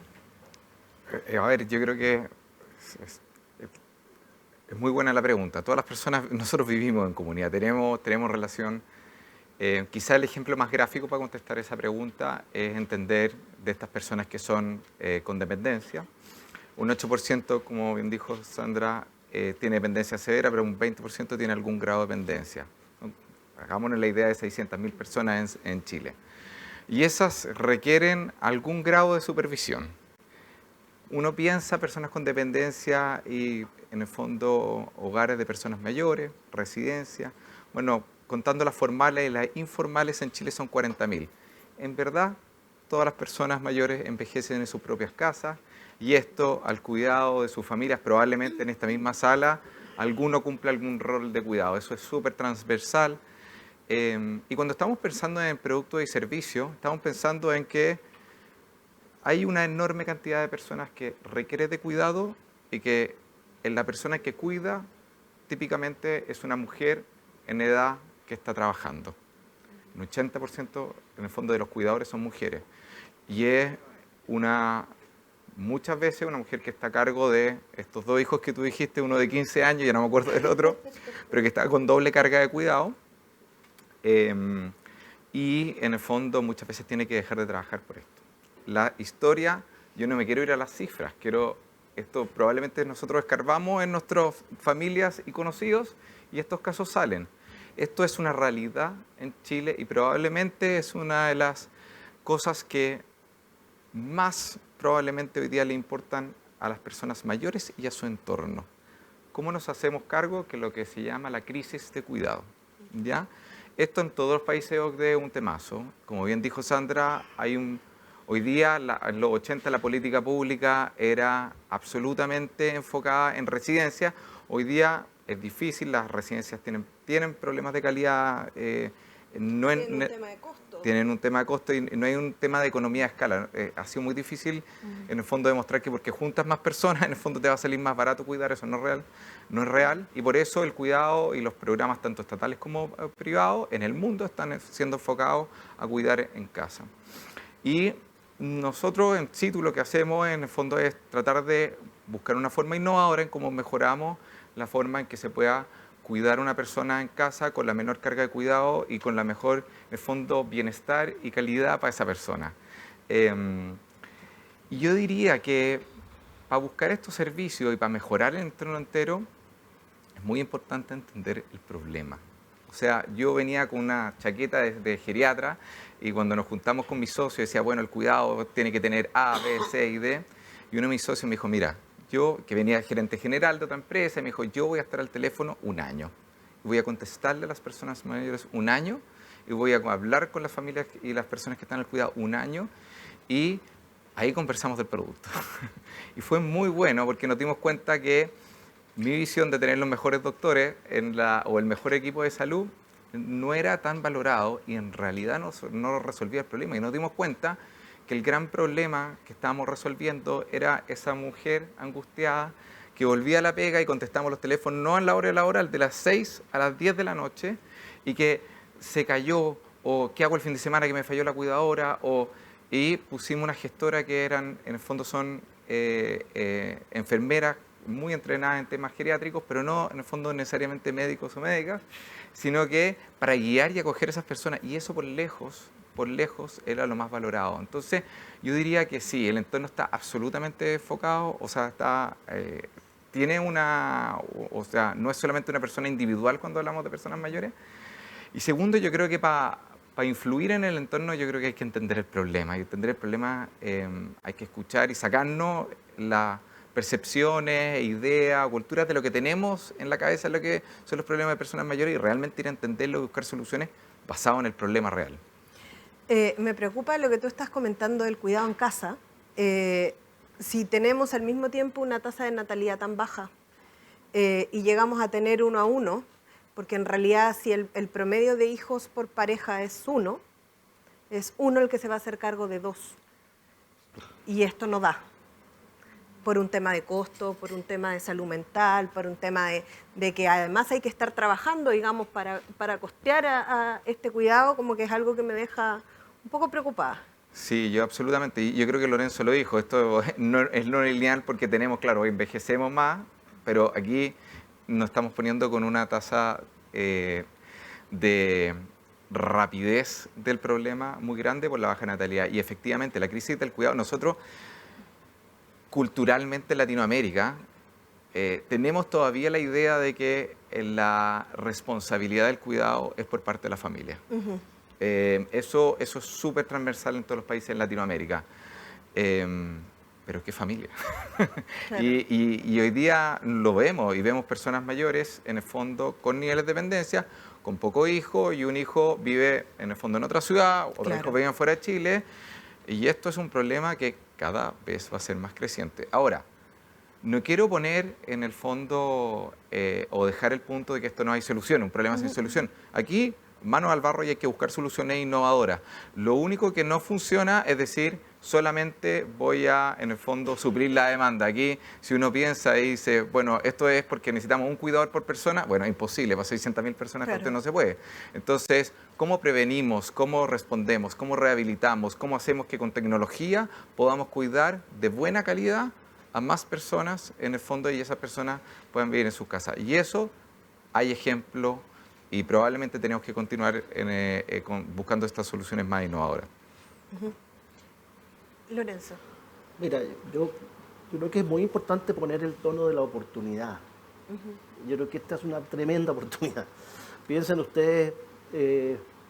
A ver, yo creo que es muy buena la pregunta. Todas las personas, nosotros vivimos en comunidad, tenemos relación. Quizá el ejemplo más gráfico para contestar esa pregunta es entender de estas personas que son con dependencia. Un 8%, como bien dijo Sandra, tiene dependencia severa, pero un 20% tiene algún grado de dependencia. Hagámonos la idea de 600.000 personas en Chile. Y esas requieren algún grado de supervisión. Uno piensa personas con dependencia y, en el fondo, hogares de personas mayores, residencias. Bueno, contando las formales y las informales en Chile son 40.000. En verdad, todas las personas mayores envejecen en sus propias casas, y esto al cuidado de sus familias, probablemente en esta misma sala alguno cumple algún rol de cuidado. Eso es súper transversal. Y cuando estamos pensando en productos y servicios, estamos pensando en que hay una enorme cantidad de personas que requieren de cuidado y que la persona que cuida típicamente es una mujer en edad que está trabajando. Un 80% en el fondo de los cuidadores son mujeres. Y es muchas veces una mujer que está a cargo de estos dos hijos que tú dijiste, uno de 15 años, ya no me acuerdo del otro, pero que está con doble carga de cuidado. Y en el fondo muchas veces tiene que dejar de trabajar por esto. La historia, yo no me quiero ir a las cifras, esto probablemente nosotros escarbamos en nuestras familias y conocidos y estos casos salen. Esto es una realidad en Chile y probablemente es una de las cosas que más probablemente hoy día le importan a las personas mayores y a su entorno. ¿Cómo nos hacemos cargo? Que lo que se llama la crisis de cuidado, ¿ya? Esto en todos los países OCDE es un temazo. Como bien dijo Sandra, hoy día, en los 80, la política pública era absolutamente enfocada en residencias. Hoy día es difícil, las residencias tienen problemas de calidad. Tienen un tema de costo. Tienen un tema de costo y no hay un tema de economía de escala. Ha sido muy difícil, en el fondo, demostrar que porque juntas más personas, en el fondo te va a salir más barato cuidar. Eso no es real. Y por eso el cuidado y los programas, tanto estatales como privados, en el mundo están siendo enfocados a cuidar en casa. Y nosotros en situ lo que hacemos en el fondo es tratar de buscar una forma innovadora en cómo mejoramos la forma en que se pueda cuidar a una persona en casa con la menor carga de cuidado y con la mejor, en el fondo, bienestar y calidad para esa persona. Y yo diría que para buscar estos servicios y para mejorar el entorno entero, es muy importante entender el problema. O sea, yo venía con una chaqueta de geriatra y cuando nos juntamos con mis socios decía, bueno, el cuidado tiene que tener A, B, C y D. Y uno de mis socios me dijo, mira, yo, que venía gerente general de otra empresa, me dijo, yo voy a estar al teléfono 1 año. Y voy a contestarle a las personas mayores 1 año y voy a hablar con las familias y las personas que están al cuidado 1 año y ahí conversamos del producto. Y fue muy bueno porque nos dimos cuenta que mi visión de tener los mejores doctores o el mejor equipo de salud no era tan valorado y en realidad no resolvía el problema. Y nos dimos cuenta que el gran problema que estábamos resolviendo era esa mujer angustiada que volvía a la pega y contestamos los teléfonos no a la hora de la hora, de las 6 a las 10 de la noche, y que se cayó, o qué hago el fin de semana que me falló la cuidadora, y pusimos una gestora que eran, en el fondo son enfermeras muy entrenadas en temas geriátricos, pero no en el fondo necesariamente médicos o médicas, sino que para guiar y acoger a esas personas, y eso por lejos era lo más valorado. Entonces, yo diría que sí, el entorno está absolutamente enfocado, o sea, tiene o sea, no es solamente una persona individual cuando hablamos de personas mayores. Y segundo, yo creo que para influir en el entorno, yo creo que hay que entender el problema. Y entender el problema hay que escuchar y sacarnos las percepciones, ideas, culturas de lo que tenemos en la cabeza, lo que son los problemas de personas mayores, y realmente ir a entenderlo y buscar soluciones basadas en el problema real. Me preocupa lo que tú estás comentando del cuidado en casa. Si tenemos al mismo tiempo una tasa de natalidad tan baja y llegamos a tener 1 a 1, porque en realidad si el promedio de hijos por pareja es 1 el que se va a hacer cargo de 2. Y esto no da, por un tema de costo, por un tema de salud mental, por un tema de que además hay que estar trabajando, digamos, para costear a este cuidado, como que es algo que me deja un poco preocupada. Sí, yo absolutamente. Y yo creo que Lorenzo lo dijo, esto no es no lineal porque tenemos, claro, envejecemos más, pero aquí nos estamos poniendo con una tasa de rapidez del problema muy grande por la baja natalidad. Y efectivamente, la crisis del cuidado, nosotros culturalmente en Latinoamérica tenemos todavía la idea de que la responsabilidad del cuidado es por parte de la familia. Uh-huh. Eso es súper transversal en todos los países en Latinoamérica. Pero ¿qué familia? Claro. Y hoy día lo vemos, y vemos personas mayores, en el fondo, con niveles de dependencia, con pocos hijos, y un hijo vive, en el fondo, en otra ciudad, otros Claro. hijos viven fuera de Chile, y esto es un problema que cada vez va a ser más creciente. Ahora, no quiero poner, en el fondo, o dejar el punto de que esto no hay solución, un problema sin solución. Aquí, manos al barro, y hay que buscar soluciones innovadoras. Lo único que no funciona es decir, solamente voy a, en el fondo, suplir la demanda. Aquí, si uno piensa y dice, bueno, esto es porque necesitamos un cuidador por persona, bueno, es imposible, para 600.000 personas Claro. esto no se puede. Entonces, ¿cómo prevenimos? ¿Cómo respondemos? ¿Cómo rehabilitamos? ¿Cómo hacemos que con tecnología podamos cuidar de buena calidad a más personas, en el fondo, y esas personas puedan vivir en sus casas? Y eso, hay ejemplos, y probablemente tenemos que continuar buscando estas soluciones más innovadoras. Lorenzo. Mira, yo creo que es muy importante poner el tono de la oportunidad. Yo creo que esta es una tremenda oportunidad. Piensen ustedes,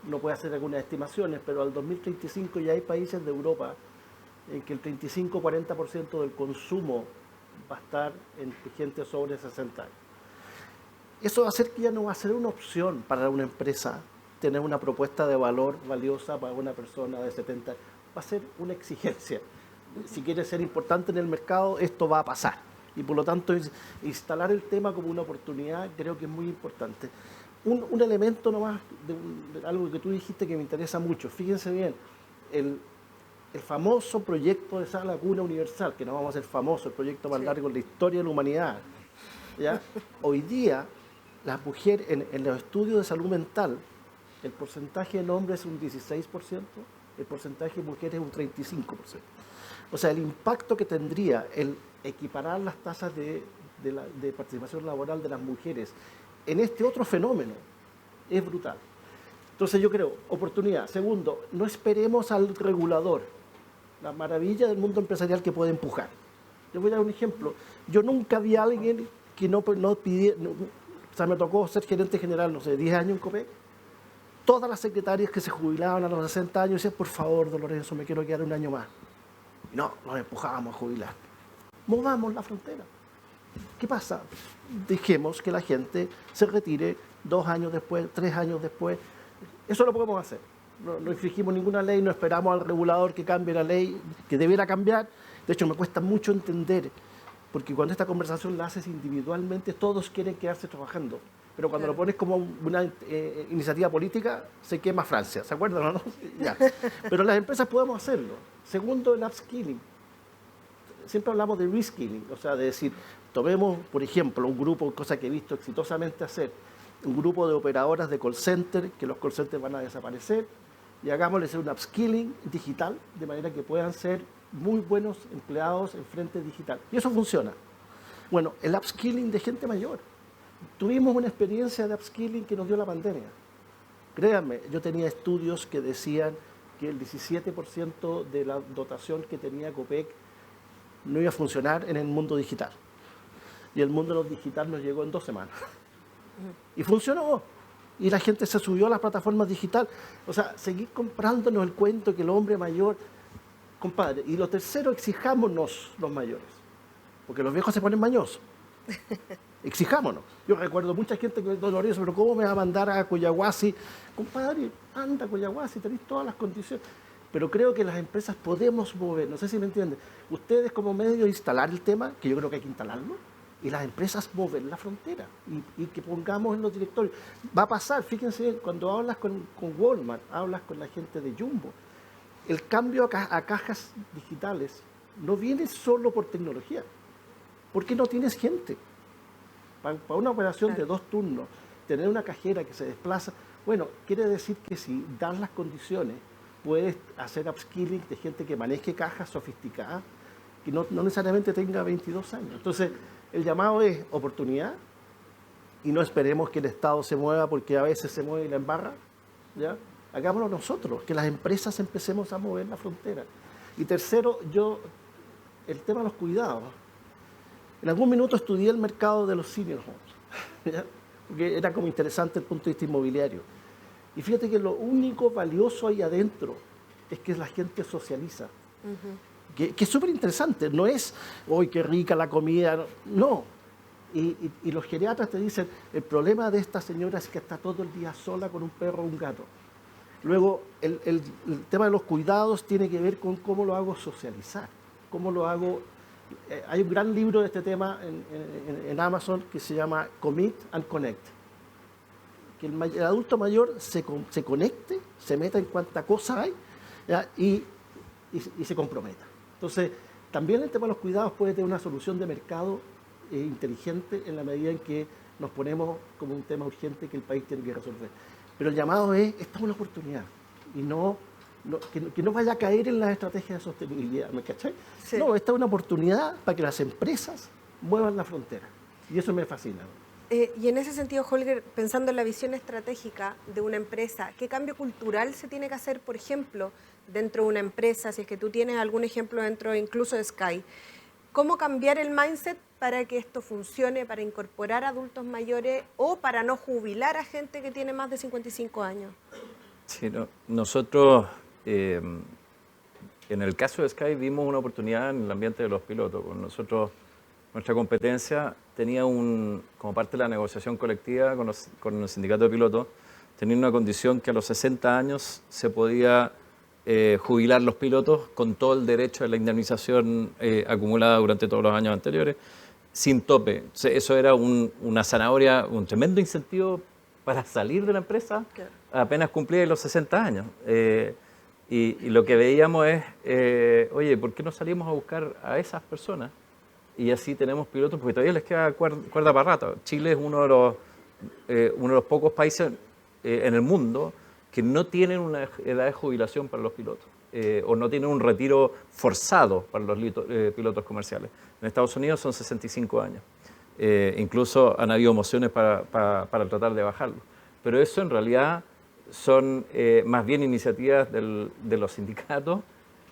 no puedo hacer algunas estimaciones, pero al 2035 ya hay países de Europa en que el 35-40% del consumo va a estar en gente sobre 60 años. Eso va a hacer que ya no va a ser una opción para una empresa tener una propuesta de valor valiosa para una persona de 70 años. Va a ser una exigencia. Si quiere ser importante en el mercado, esto va a pasar. Y por lo tanto, instalar el tema como una oportunidad creo que es muy importante. Un elemento nomás de algo que tú dijiste que me interesa mucho. Fíjense bien, el famoso proyecto de esa laguna universal, que no vamos a hacer famoso, el proyecto más largo en la historia de la humanidad. ¿Ya? Hoy día, las mujeres, en los estudios de salud mental, el porcentaje de hombres es un 16%, el porcentaje de mujeres es un 35%. O sea, el impacto que tendría el equiparar las tasas de participación laboral de las mujeres en este otro fenómeno es brutal. Entonces yo creo, oportunidad. Segundo, no esperemos al regulador, la maravilla del mundo empresarial que puede empujar. Les voy a dar un ejemplo. Yo nunca vi a alguien que no pidiera, o sea, me tocó ser gerente general, no sé, 10 años en Copec. Todas las secretarias que se jubilaban a los 60 años decían, por favor, don Lorenzo, me quiero quedar un año más. Y no, nos empujábamos a jubilar. Movamos la frontera. ¿Qué pasa? Dejemos que la gente se retire 2 años después, 3 años después. Eso lo podemos hacer. No infringimos ninguna ley, no esperamos al regulador que cambie la ley, que debiera cambiar. De hecho, me cuesta mucho entender, porque cuando esta conversación la haces individualmente, todos quieren quedarse trabajando. Pero cuando lo pones como una iniciativa política, se quema Francia. ¿Se acuerdan o no? Ya. Pero las empresas podemos hacerlo. Segundo, el upskilling. siempre hablamos de reskilling, o sea, de decir, tomemos, por ejemplo, un grupo, cosa que he visto exitosamente hacer, un grupo de operadoras de call center, que los call centers van a desaparecer, y hagámosles un upskilling digital, de manera que puedan ser muy buenos empleados en frente digital. Y eso funciona. Bueno, el upskilling de gente mayor. Tuvimos una experiencia de upskilling que nos dio la pandemia. Créanme, yo tenía estudios que decían que el 17% de la dotación que tenía Copec no iba a funcionar en el mundo digital. Y el mundo digital nos llegó en 2 semanas. Y funcionó. Y la gente se subió a las plataformas digitales. O sea, seguir comprándonos el cuento que el hombre mayor... Compadre, y lo tercero, exijámonos los mayores. Porque los viejos se ponen mañosos. Exijámonos. Yo recuerdo mucha gente que es dolorosa, pero ¿cómo me va a mandar a Coyahuasi? Compadre, anda a Coyahuasi, tenéis todas las condiciones. Pero creo que las empresas podemos mover, no sé si me entienden. Ustedes como medio instalar el tema, que yo creo que hay que instalarlo, y las empresas mover la frontera y que pongamos en los directorios. Va a pasar, fíjense, cuando hablas con Walmart, hablas con la gente de Jumbo, el cambio a cajas digitales no viene solo por tecnología, porque no tienes gente. Para una operación de 2 turnos, tener una cajera que se desplaza, bueno, quiere decir que si das las condiciones, puedes hacer upskilling de gente que maneje cajas sofisticadas, que no necesariamente tenga 22 años. Entonces, el llamado es oportunidad, y no esperemos que el Estado se mueva, porque a veces se mueve y la embarra, ¿ya? Hagámoslo nosotros, que las empresas empecemos a mover la frontera. Y tercero, el tema de los cuidados. En algún minuto estudié el mercado de los senior homes, ¿ya? Porque era como interesante el punto de vista inmobiliario. Y fíjate que lo único valioso ahí adentro es que la gente socializa. Que es súper interesante, no es, ¡uy, qué rica la comida! No. Y los geriatras te dicen, el problema de esta señora es que está todo el día sola con un perro o un gato. Luego, el tema de los cuidados tiene que ver con cómo lo hago socializar, cómo lo hago... hay un gran libro de este tema en Amazon que se llama Commit and Connect. Que el adulto mayor se conecte, se meta en cuánta cosa hay, ¿ya? Y se comprometa. Entonces, también el tema de los cuidados puede tener una solución de mercado inteligente en la medida en que nos ponemos como un tema urgente que el país tiene que resolver. Pero el llamado es, esta es una oportunidad, y que no vaya a caer en las estrategias de sostenibilidad, ¿me cachai? Sí. No, esta es una oportunidad para que las empresas muevan la frontera, y eso me fascina. Y en ese sentido, Holger, pensando en la visión estratégica de una empresa, ¿qué cambio cultural se tiene que hacer, por ejemplo, dentro de una empresa? Si es que tú tienes algún ejemplo dentro incluso de Sky, ¿cómo cambiar el mindset para que esto funcione, para incorporar adultos mayores o para no jubilar a gente que tiene más de 55 años? Sí, nosotros, en el caso de Sky, vimos una oportunidad en el ambiente de los pilotos. Nosotros, nuestra competencia tenía como parte de la negociación colectiva con el sindicato de pilotos, tenía una condición que a los 60 años se podía jubilar los pilotos con todo el derecho a la indemnización acumulada durante todos los años anteriores, sin tope. Eso era una zanahoria, un tremendo incentivo para salir de la empresa apenas cumplía los 60 años. Y lo que veíamos es, oye, ¿por qué no salimos a buscar a esas personas? Y así tenemos pilotos, porque todavía les queda cuerda para rato. Chile es uno de los pocos países en el mundo que no tienen una edad de jubilación para los pilotos, o no tienen un retiro forzado para los pilotos comerciales. En Estados Unidos son 65 años. Incluso han habido mociones para tratar de bajarlo. Pero eso en realidad son más bien iniciativas de los sindicatos,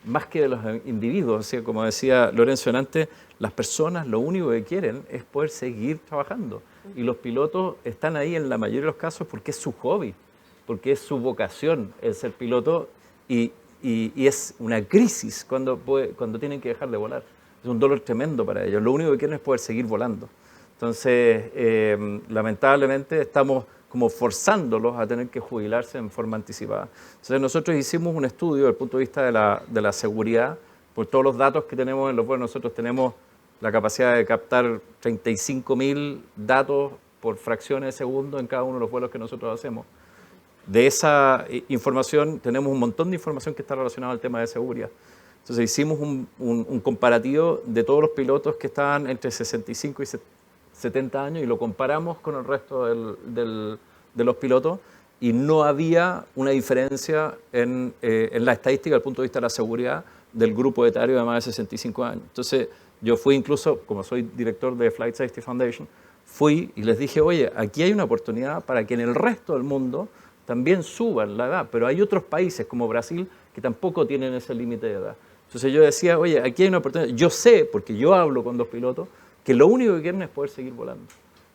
más que de los individuos. O sea, como decía Lorenzo antes, las personas lo único que quieren es poder seguir trabajando. Y los pilotos están ahí en la mayoría de los casos porque es su hobby, porque es su vocación el ser piloto, y es una crisis cuando tienen que dejar de volar. Es un dolor tremendo para ellos. Lo único que quieren es poder seguir volando. Entonces, lamentablemente, estamos como forzándolos a tener que jubilarse en forma anticipada. Entonces, nosotros hicimos un estudio desde el punto de vista de la seguridad, por todos los datos que tenemos en los vuelos. Nosotros tenemos la capacidad de captar 35.000 datos por fracciones de segundo en cada uno de los vuelos que nosotros hacemos. De esa información tenemos un montón de información que está relacionada al tema de seguridad. Entonces hicimos un comparativo de todos los pilotos que estaban entre 65 y 70 años y lo comparamos con el resto de los pilotos y no había una diferencia en la estadística desde el punto de vista de la seguridad del grupo etario de más de 65 años. Entonces yo fui incluso, como soy director de Flight Safety Foundation, fui y les dije, oye, aquí hay una oportunidad para que en el resto del mundo también suban la edad, pero hay otros países como Brasil que tampoco tienen ese límite de edad. Entonces yo decía, oye, aquí hay una oportunidad. Yo sé, porque yo hablo con los pilotos, que lo único que quieren es poder seguir volando.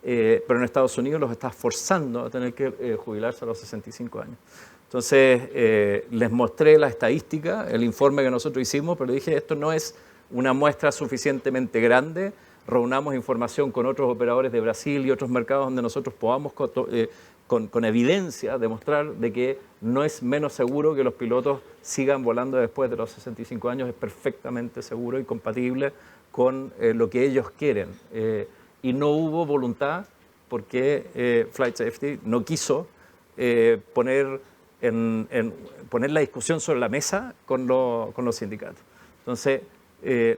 Pero en Estados Unidos los está forzando a tener que jubilarse a los 65 años. Entonces les mostré la estadística, el informe que nosotros hicimos, pero dije, esto no es una muestra suficientemente grande. Reunamos información con otros operadores de Brasil y otros mercados donde nosotros podamos con evidencia demostrar de que no es menos seguro que los pilotos sigan volando después de los 65 años, es perfectamente seguro y compatible con lo que ellos quieren. Y no hubo voluntad porque Flight Safety no quiso poner la discusión sobre la mesa con los sindicatos. Entonces,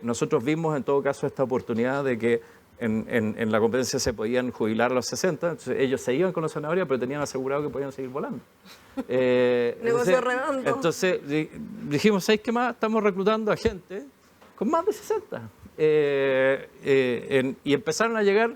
nosotros vimos en todo caso esta oportunidad de que en la competencia se podían jubilar a los 60, entonces ellos se iban con los zanahorias, pero tenían asegurado que podían seguir volando. Negocio redondo. Entonces dijimos, ¿sabes qué más? Estamos reclutando a gente con más de 60. Y empezaron a llegar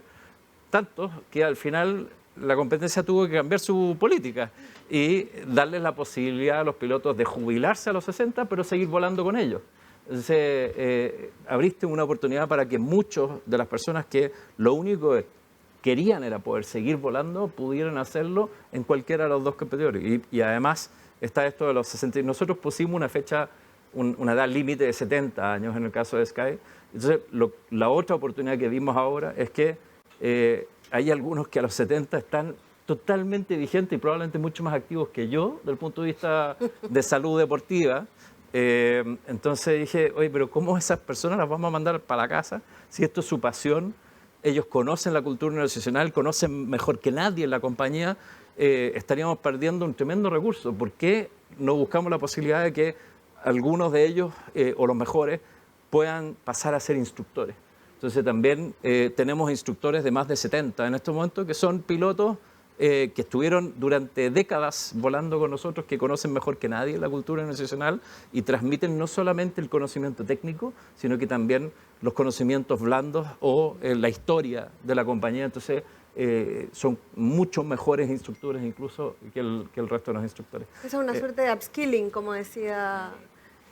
tantos que al final la competencia tuvo que cambiar su política y darles la posibilidad a los pilotos de jubilarse a los 60, pero seguir volando con ellos. Entonces, abriste una oportunidad para que muchos de las personas que lo único que querían era poder seguir volando, pudieran hacerlo en cualquiera de los dos competidores. Y además está esto de los 60. Nosotros pusimos una fecha, una edad límite de 70 años en el caso de Sky. Entonces, la otra oportunidad que vimos ahora es que hay algunos que a los 70 están totalmente vigentes y probablemente mucho más activos que yo, desde el punto de vista de salud deportiva. Entonces dije, oye, pero ¿cómo esas personas las vamos a mandar para la casa si esto es su pasión? Ellos conocen la cultura organizacional, conocen mejor que nadie en la compañía, estaríamos perdiendo un tremendo recurso. ¿Por qué no buscamos la posibilidad de que algunos de ellos, o los mejores, puedan pasar a ser instructores? Entonces también tenemos instructores de más de 70 en este momento que son pilotos que estuvieron durante décadas volando con nosotros, que conocen mejor que nadie la cultura organizacional y transmiten no solamente el conocimiento técnico, sino que también los conocimientos blandos o la historia de la compañía. Entonces son mucho mejores instructores incluso que el resto de los instructores. Esa es una suerte de upskilling, como decía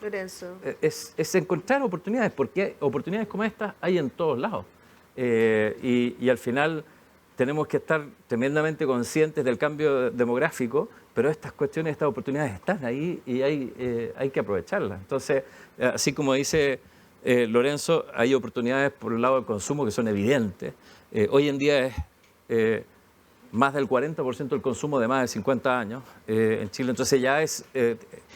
Lorenzo. Es encontrar oportunidades, porque oportunidades como estas hay en todos lados. Y al final tenemos que estar tremendamente conscientes del cambio demográfico, pero estas cuestiones, estas oportunidades están ahí y hay que aprovecharlas. Entonces, así como dice Lorenzo, hay oportunidades por el lado del consumo que son evidentes. Hoy en día es más del 40% del consumo de más de 50 años en Chile, entonces ya es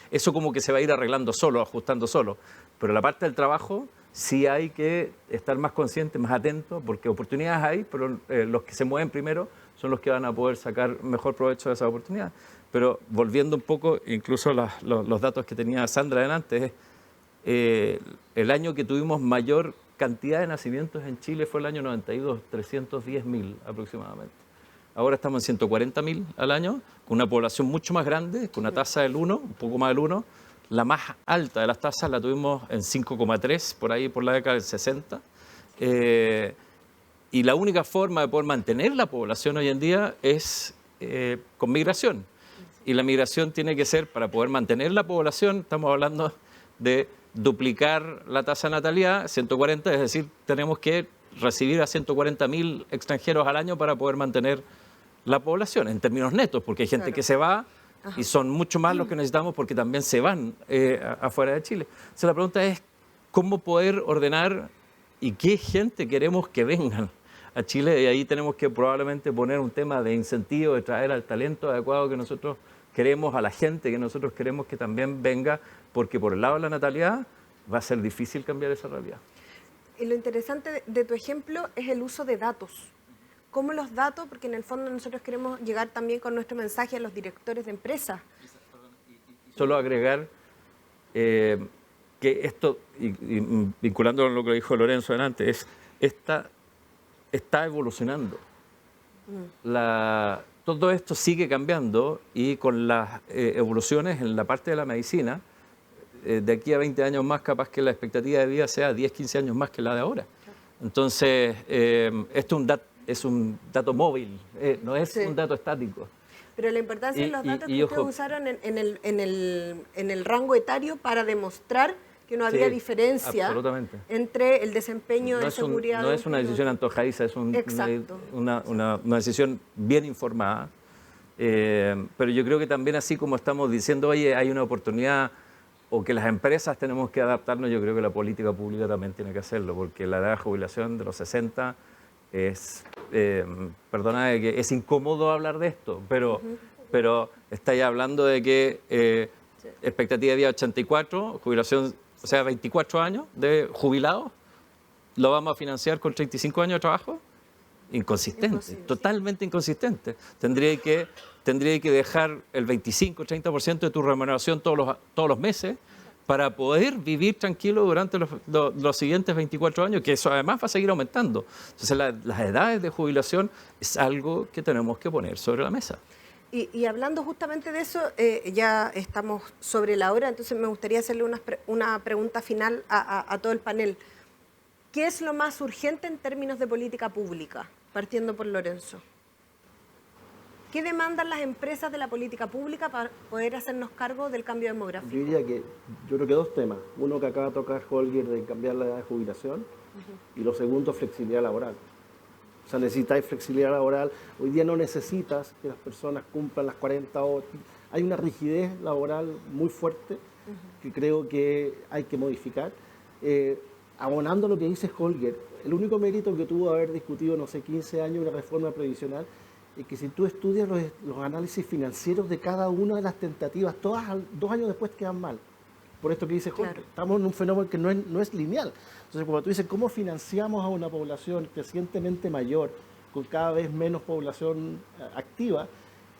eso como que se va a ir arreglando solo, ajustando solo. Pero la parte del trabajo sí hay que estar más conscientes, más atentos, porque oportunidades hay, pero los que se mueven primero son los que van a poder sacar mejor provecho de esa oportunidad. Pero volviendo un poco, incluso los datos que tenía Sandra delante, el año que tuvimos mayor cantidad de nacimientos en Chile fue el año 92, 310.000 aproximadamente. Ahora estamos en 140.000 al año, con una población mucho más grande, con una tasa del 1, un poco más del 1. La más alta de las tasas la tuvimos en 5,3, por ahí por la década del 60. Y la única forma de poder mantener la población hoy en día es con migración. Y la migración tiene que ser, para poder mantener la población, estamos hablando de duplicar la tasa de natalidad, 140, es decir, tenemos que recibir a 140.000 extranjeros al año para poder mantener la población, en términos netos, porque hay gente que se va. Ajá. Y son mucho más los que necesitamos porque también se van afuera de Chile. Entonces la pregunta es, ¿cómo poder ordenar y qué gente queremos que vengan a Chile? Y ahí tenemos que probablemente poner un tema de incentivo, de traer al talento adecuado que nosotros queremos, a la gente que nosotros queremos que también venga, porque por el lado de la natalidad va a ser difícil cambiar esa realidad. Y lo interesante de tu ejemplo es el uso de datos. ¿Cómo los datos? Porque en el fondo nosotros queremos llegar también con nuestro mensaje a los directores de empresas. Solo agregar, que esto, y vinculando con lo que dijo Lorenzo delante, está evolucionando. Todo esto sigue cambiando y con las evoluciones en la parte de la medicina, de aquí a 20 años más capaz que la expectativa de vida sea 10, 15 años más que la de ahora. Entonces, esto es un dato móvil, no es un dato estático. Pero la importancia de los datos que ustedes ojo, usaron en el rango etario para demostrar que no había diferencia entre el desempeño de seguridad. No es una decisión antojadiza, es una decisión bien informada. Pero yo creo que también, así como estamos diciendo, oye, hay una oportunidad o que las empresas tenemos que adaptarnos, yo creo que la política pública también tiene que hacerlo, porque la edad de jubilación de los 60 es, perdona, que es incómodo hablar de esto, pero estáis hablando de que expectativa de vida 84, jubilación, o sea, 24 años de jubilado, ¿lo vamos a financiar con 35 años de trabajo? Inconsistente, totalmente inconsistente. Tendría que dejar el 25-30% de tu remuneración todos los meses para poder vivir tranquilo durante los siguientes 24 años, que eso además va a seguir aumentando. Entonces, las edades de jubilación es algo que tenemos que poner sobre la mesa. Y hablando justamente de eso, ya estamos sobre la hora, entonces me gustaría hacerle una pregunta final a todo el panel. ¿Qué es lo más urgente en términos de política pública? Partiendo por Lorenzo. ¿Qué demandan las empresas de la política pública para poder hacernos cargo del cambio demográfico? Yo creo que dos temas. Uno que acaba de tocar Holger, de cambiar la edad de jubilación, y lo segundo, flexibilidad laboral. O sea, necesitáis flexibilidad laboral. Hoy día no necesitas que las personas cumplan las 40 horas. Hay una rigidez laboral muy fuerte que creo que hay que modificar. Abonando lo que dice Holger, el único mérito que tuvo haber discutido, no sé, 15 años una reforma previsional, es que si tú estudias los análisis financieros de cada una de las tentativas, todas 2 años después quedan mal. Por esto que dice Holger, claro. Estamos en un fenómeno que no es lineal. Entonces, cuando tú dices cómo financiamos a una población crecientemente mayor, con cada vez menos población activa,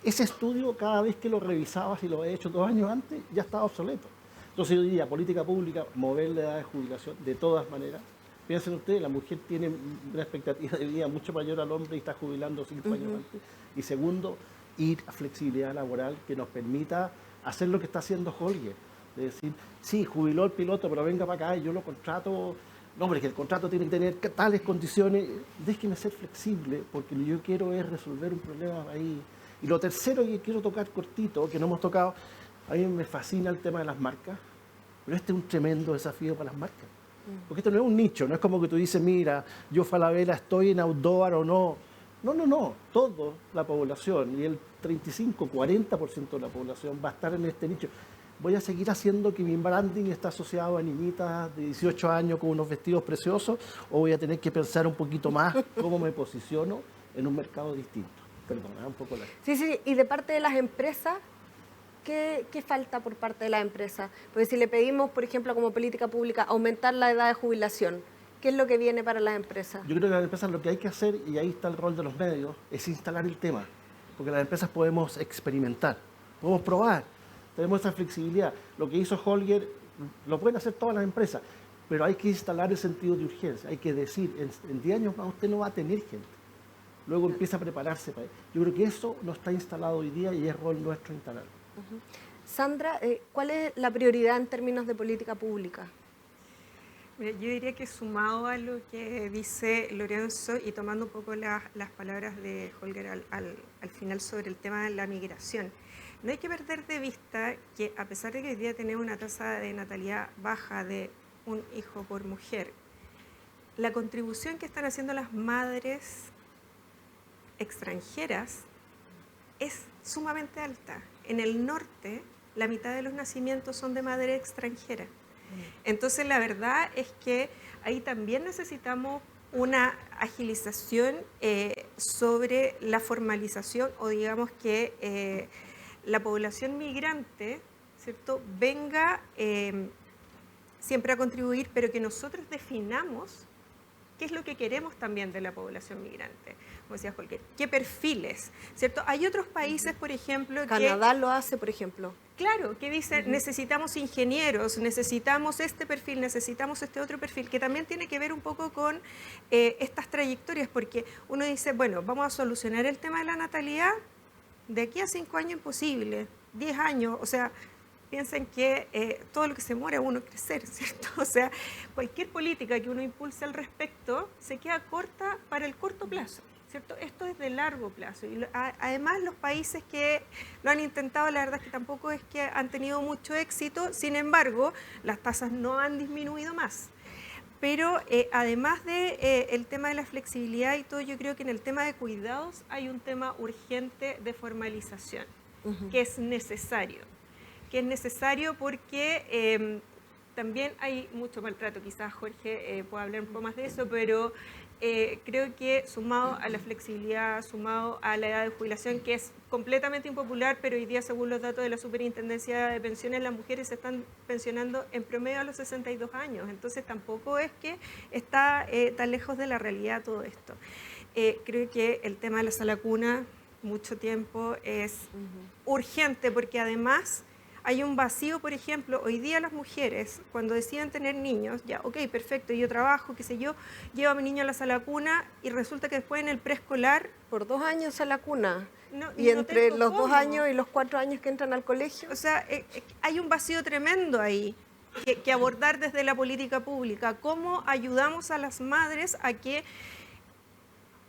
ese estudio, cada vez que lo revisabas y lo había hecho 2 años antes, ya estaba obsoleto. Entonces, yo diría, política pública, mover la edad de jubilación de todas maneras. Piensen ustedes, la mujer tiene una expectativa de vida mucho mayor al hombre y está jubilando 5 años antes. Y segundo, ir a flexibilidad laboral que nos permita hacer lo que está haciendo Holger. De decir, sí, jubiló el piloto, pero venga para acá y yo lo contrato. No, hombre, que el contrato tiene que tener tales condiciones. Déjeme ser flexible, porque lo que yo quiero es resolver un problema ahí. Y lo tercero que quiero tocar cortito, que no hemos tocado, a mí me fascina el tema de las marcas, pero este es un tremendo desafío para las marcas. Porque esto no es un nicho, no es como que tú dices, mira, yo Falabella estoy en outdoor o no. No, toda la población y el 35-40% de la población va a estar en este nicho. Voy a seguir haciendo que mi branding está asociado a niñitas de 18 años con unos vestidos preciosos, o voy a tener que pensar un poquito más cómo me posiciono en un mercado distinto. Perdona, un poco la... Sí, y de parte de las empresas, ¿qué falta por parte de las empresas? Porque si le pedimos, por ejemplo, como política pública, aumentar la edad de jubilación, ¿qué es lo que viene para las empresas? Yo creo que las empresas lo que hay que hacer, y ahí está el rol de los medios, es instalar el tema. Porque las empresas podemos experimentar, podemos probar, tenemos esa flexibilidad. Lo que hizo Holger lo pueden hacer todas las empresas, pero hay que instalar el sentido de urgencia. Hay que decir, en 10 años más usted no va a tener gente. Luego empieza a prepararse para ello. Yo creo que eso no está instalado hoy día y es rol nuestro instalarlo. Sandra, ¿cuál es la prioridad en términos de política pública? Yo diría que sumado a lo que dice Lorenzo y tomando un poco las palabras de Holger al final sobre el tema de la migración, no hay que perder de vista que a pesar de que hoy día tenemos una tasa de natalidad baja de un hijo por mujer, la contribución que están haciendo las madres extranjeras es sumamente alta. En el norte, la mitad de los nacimientos son de madre extranjera. Entonces, la verdad es que ahí también necesitamos una agilización sobre la formalización, o digamos que la población migrante, ¿cierto?, venga siempre a contribuir, pero que nosotros definamos qué es lo que queremos también de la población migrante. Como decía Holger, qué perfiles, ¿cierto? Hay otros países, por ejemplo, Canadá lo hace, por ejemplo. Claro, que dice necesitamos ingenieros, necesitamos este perfil, necesitamos este otro perfil, que también tiene que ver un poco con estas trayectorias, porque uno dice, bueno, vamos a solucionar el tema de la natalidad, de aquí a 5 años imposible, 10 años, o sea, piensen que todo lo que se muere uno crecer, ¿cierto? O sea, cualquier política que uno impulse al respecto se queda corta para el corto plazo, ¿cierto? Esto es de largo plazo. Y además los países que lo han intentado, la verdad es que tampoco es que han tenido mucho éxito, sin embargo, las tasas no han disminuido más. Pero además de el tema de la flexibilidad y todo, yo creo que en el tema de cuidados hay un tema urgente de formalización, que es necesario. Porque también hay mucho maltrato, quizás Jorge pueda hablar un poco más de eso, pero creo que sumado a la flexibilidad, sumado a la edad de jubilación, que es completamente impopular, pero hoy día, según los datos de la Superintendencia de Pensiones, las mujeres se están pensionando en promedio a los 62 años. Entonces tampoco es que está tan lejos de la realidad todo esto. Creo que el tema de la sala cuna, mucho tiempo, es urgente, porque además hay un vacío. Por ejemplo, hoy día las mujeres, cuando deciden tener niños, ya, ok, perfecto, yo trabajo, qué sé yo, llevo a mi niño a la sala cuna y resulta que después en el preescolar... Por 2 años a la cuna. No, y no entre tengo los 2 cómo. años y los 4 años que entran al colegio. O sea, hay un vacío tremendo ahí que abordar desde la política pública. ¿Cómo ayudamos a las madres a que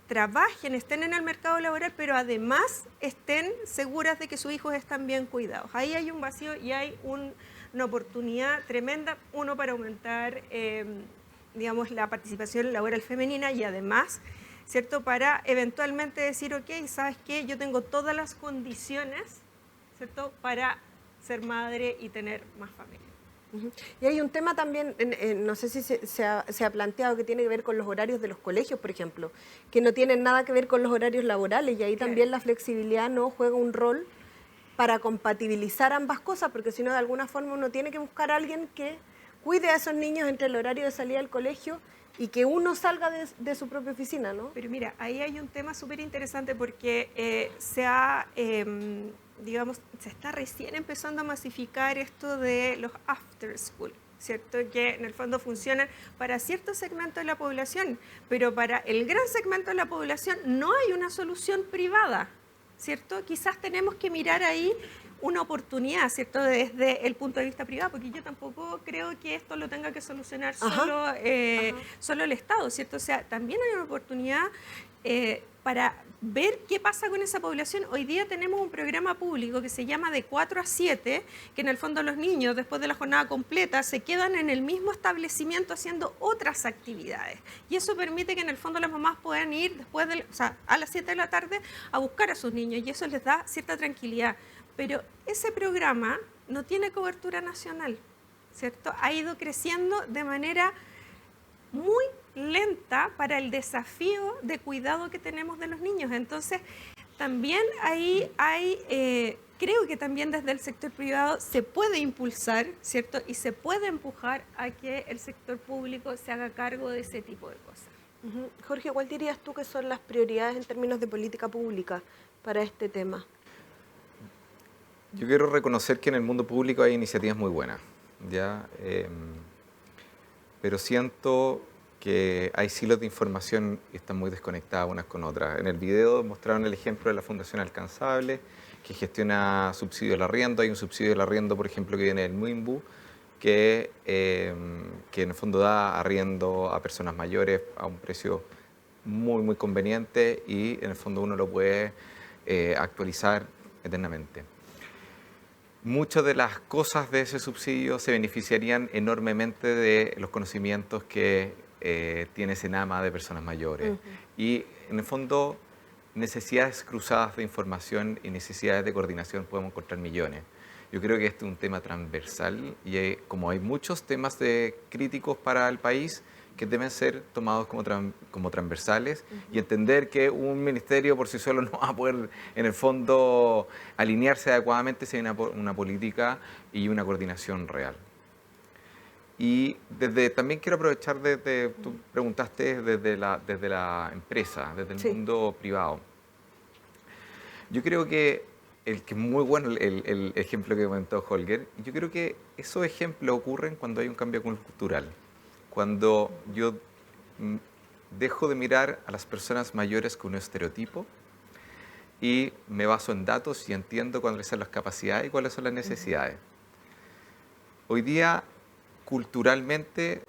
trabajen, estén en el mercado laboral, pero además estén seguras de que sus hijos están bien cuidados? Ahí hay un vacío y hay una oportunidad tremenda, uno, para aumentar, digamos, la participación laboral femenina y además, ¿cierto?, para eventualmente decir, ok, ¿sabes qué? Yo tengo todas las condiciones, ¿cierto?, para ser madre y tener más familia. Y hay un tema también, no sé si se ha planteado, que tiene que ver con los horarios de los colegios, por ejemplo, que no tienen nada que ver con los horarios laborales, y ahí también la flexibilidad no juega un rol para compatibilizar ambas cosas, porque si no, de alguna forma uno tiene que buscar a alguien que cuide a esos niños entre el horario de salida del colegio y que uno salga de su propia oficina, ¿no? Pero mira, ahí hay un tema súper interesante porque digamos, se está recién empezando a masificar esto de los after school, ¿cierto? Que en el fondo funcionan para cierto segmento de la población, pero para el gran segmento de la población no hay una solución privada, ¿cierto? Quizás tenemos que mirar ahí una oportunidad, ¿cierto?, desde el punto de vista privado, porque yo tampoco creo que esto lo tenga que solucionar solo el Estado, ¿cierto? O sea, también hay una oportunidad para ver qué pasa con esa población. Hoy día tenemos un programa público que se llama De 4 a 7, que en el fondo los niños, después de la jornada completa, se quedan en el mismo establecimiento haciendo otras actividades. Y eso permite que en el fondo las mamás puedan ir después a las 7 de la tarde a buscar a sus niños, y eso les da cierta tranquilidad. Pero ese programa no tiene cobertura nacional, ¿cierto? Ha ido creciendo de manera muy lenta para el desafío de cuidado que tenemos de los niños. Entonces, también ahí creo que también desde el sector privado se puede impulsar, ¿cierto? Y se puede empujar a que el sector público se haga cargo de ese tipo de cosas. Jorge, ¿cuál dirías tú que son las prioridades en términos de política pública para este tema? Yo quiero reconocer que en el mundo público hay iniciativas muy buenas, ¿ya? Pero siento que hay silos de información y están muy desconectadas unas con otras. En el video mostraron el ejemplo de la Fundación Alcanzable, que gestiona subsidio del arriendo. Hay un subsidio del arriendo, por ejemplo, que viene del MUIMBU, que en el fondo da arriendo a personas mayores a un precio muy, muy conveniente, y en el fondo uno lo puede actualizar eternamente. Muchas de las cosas de ese subsidio se beneficiarían enormemente de los conocimientos que tiene Senama de personas mayores. Y en el fondo, necesidades cruzadas de información y necesidades de coordinación podemos encontrar millones. Yo creo que este es un tema transversal, y como hay muchos temas críticos para el país que deben ser tomados como transversales, y entender que un ministerio por sí solo no va a poder, en el fondo, alinearse adecuadamente si hay una política y una coordinación real. Y también quiero aprovechar, tú preguntaste desde la empresa, desde el mundo privado. Yo creo que el que es muy bueno el ejemplo que comentó Holger. Yo creo que esos ejemplos ocurren cuando hay un cambio cultural. Cuando yo dejo de mirar a las personas mayores con un estereotipo y me baso en datos y entiendo cuáles son las capacidades y cuáles son las necesidades. Hoy día, culturalmente,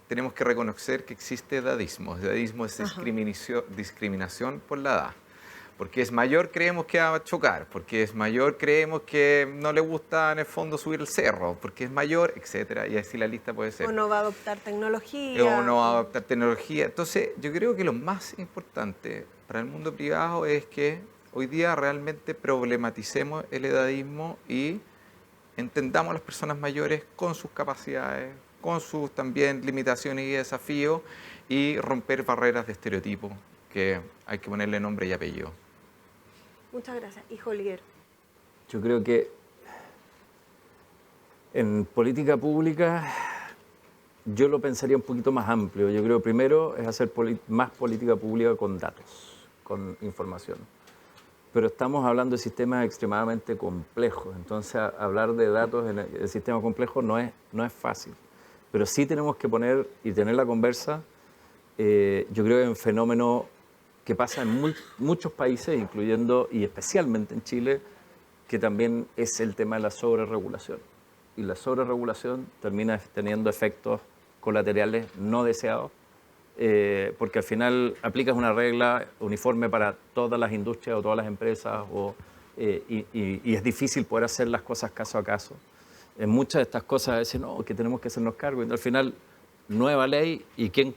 tenemos que reconocer que existe edadismo. Edadismo es discriminación por la edad. Porque es mayor creemos que va a chocar, porque es mayor creemos que no le gusta en el fondo subir el cerro, porque es mayor, etcétera, y así la lista puede ser. O no va a adoptar tecnología. O no va a adoptar tecnología. Entonces, yo creo que lo más importante para el mundo privado es que hoy día realmente problematicemos el edadismo y entendamos a las personas mayores con sus capacidades, con sus también limitaciones y desafíos, y romper barreras de estereotipos que hay que ponerle nombre y apellido. Muchas gracias. Y Holger. Yo creo que en política pública yo lo pensaría un poquito más amplio. Yo creo primero es hacer más política pública con datos, con información. Pero estamos hablando de sistemas extremadamente complejos. Entonces, hablar de datos en el sistema complejo no es fácil. Pero sí tenemos que poner y tener la conversa, yo creo que es un fenómeno que pasa en muchos países, incluyendo y especialmente en Chile, que también es el tema de la sobreregulación. Y la sobreregulación termina teniendo efectos colaterales no deseados, porque al final aplicas una regla uniforme para todas las industrias o todas las empresas, y es difícil poder hacer las cosas caso a caso. En muchas de estas cosas dicen, no, que tenemos que hacernos cargo, y al final, nueva ley, ¿y quién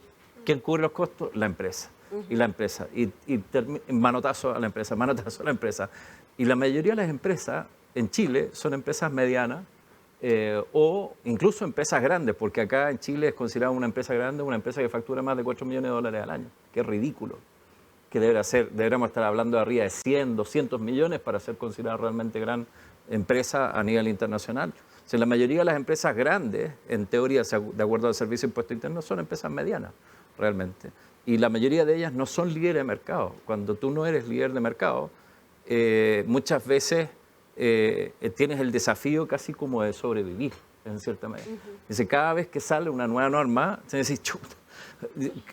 cubre los costos? La empresa. Y la empresa, y manotazo a la empresa, manotazo a la empresa. Y la mayoría de las empresas en Chile son empresas medianas, o incluso empresas grandes, porque acá en Chile es considerada una empresa grande una empresa que factura más de $4 millones al año, que es ridículo, que deberíamos estar hablando de arriba de 100, 200 millones para ser considerada realmente gran empresa a nivel internacional. O sea, la mayoría de las empresas grandes, en teoría, de acuerdo al Servicio de Impuesto Interno, son empresas medianas, realmente. Y la mayoría de ellas no son líderes de mercado. Cuando tú no eres líder de mercado, muchas veces tienes el desafío casi como de sobrevivir, en cierta medida. Dice, cada vez que sale una nueva norma, se dice, chuta,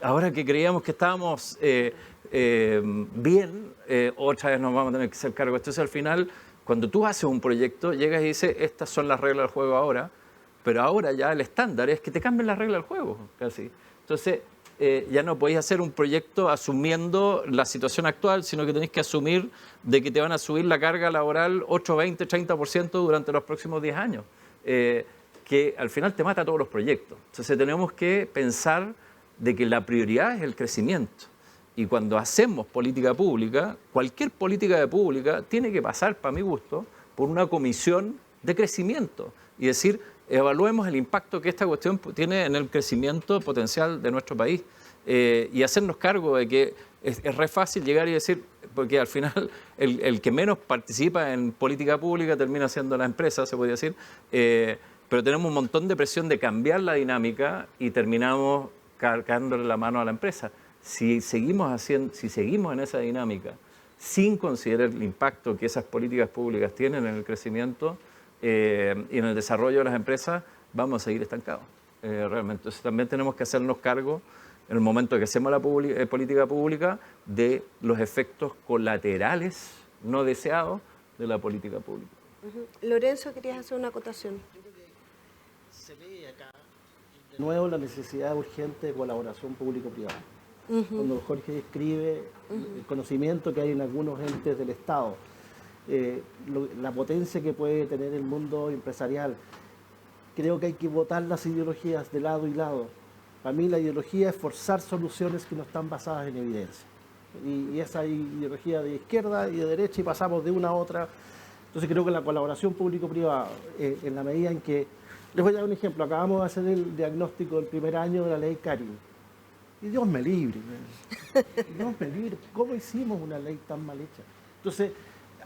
ahora que creíamos que estábamos bien, otra vez nos vamos a tener que hacer cargo. Entonces, al final, cuando tú haces un proyecto, llegas y dices, estas son las reglas del juego ahora, pero ahora ya el estándar es que te cambien las reglas del juego, casi. Entonces, ya no podéis hacer un proyecto asumiendo la situación actual, sino que tenéis que asumir de que te van a subir la carga laboral 8, 20, 30% durante los próximos 10 años, que al final te mata a todos los proyectos. Entonces tenemos que pensar de que la prioridad es el crecimiento. Y cuando hacemos política pública, cualquier política pública tiene que pasar, para mi gusto, por una comisión de crecimiento y decir, evaluemos el impacto que esta cuestión tiene en el crecimiento potencial de nuestro país, y hacernos cargo de que es re fácil llegar y decir, porque al final el que menos participa en política pública termina siendo la empresa, se podría decir, pero tenemos un montón de presión de cambiar la dinámica y terminamos cargándole la mano a la empresa. Si seguimos en esa dinámica sin considerar el impacto que esas políticas públicas tienen en el crecimiento y en el desarrollo de las empresas, vamos a seguir estancados, realmente. Entonces también tenemos que hacernos cargo, en el momento que hacemos la política pública, de los efectos colaterales no deseados de la política pública. Lorenzo, querías hacer una acotación. Se ve acá, de nuevo, la necesidad urgente de colaboración público-privada. Cuando Jorge describe el conocimiento que hay en algunos entes del Estado, la potencia que puede tener el mundo empresarial, creo que hay que botar las ideologías de lado y lado. Para mí la ideología es forzar soluciones que no están basadas en evidencia. Y esa ideología de izquierda y de derecha, y pasamos de una a otra. Entonces creo que la colaboración público-privada, en la medida en que... Les voy a dar un ejemplo. Acabamos de hacer el diagnóstico del primer año de la ley Karin. Y Dios me libre. Dios me libre. ¿Cómo hicimos una ley tan mal hecha? Entonces,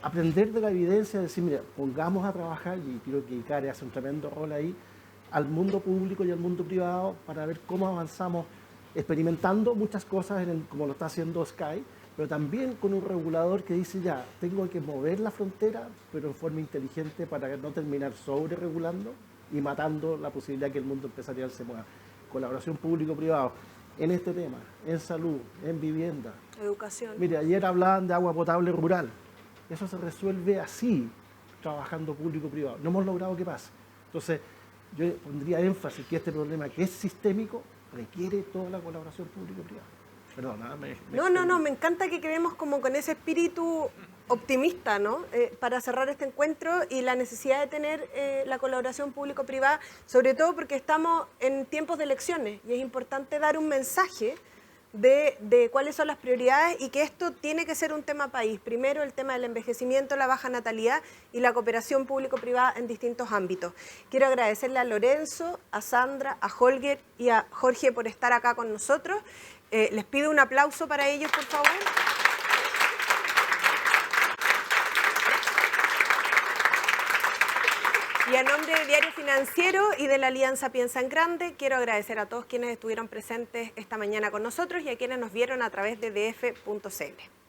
aprender de la evidencia, decir, mira, pongamos a trabajar, y creo que ICARE hace un tremendo rol ahí, al mundo público y al mundo privado, para ver cómo avanzamos experimentando muchas cosas, como lo está haciendo Sky, pero también con un regulador que dice ya, tengo que mover la frontera, pero en forma inteligente para no terminar sobre regulando y matando la posibilidad que el mundo empresarial se mueva. Colaboración público-privado en este tema, en salud, en vivienda. Educación. Mire, ayer hablaban de agua potable rural. Eso se resuelve así, trabajando público-privado. No hemos logrado que pase. Entonces, yo pondría énfasis que este problema, que es sistémico, requiere toda la colaboración público-privada. Perdón, nada, No, me encanta que quedemos como con ese espíritu optimista, ¿no? Para cerrar este encuentro y la necesidad de tener la colaboración público-privada, sobre todo porque estamos en tiempos de elecciones y es importante dar un mensaje de cuáles son las prioridades y que esto tiene que ser un tema país. Primero, el tema del envejecimiento, la baja natalidad y la cooperación público-privada en distintos ámbitos. Quiero agradecerle a Lorenzo, a Sandra, a Holger y a Jorge por estar acá con nosotros. Les pido un aplauso para ellos, por favor. Y a nombre de Diario Financiero y de la Alianza Piensa en Grande, quiero agradecer a todos quienes estuvieron presentes esta mañana con nosotros y a quienes nos vieron a través de df.cl.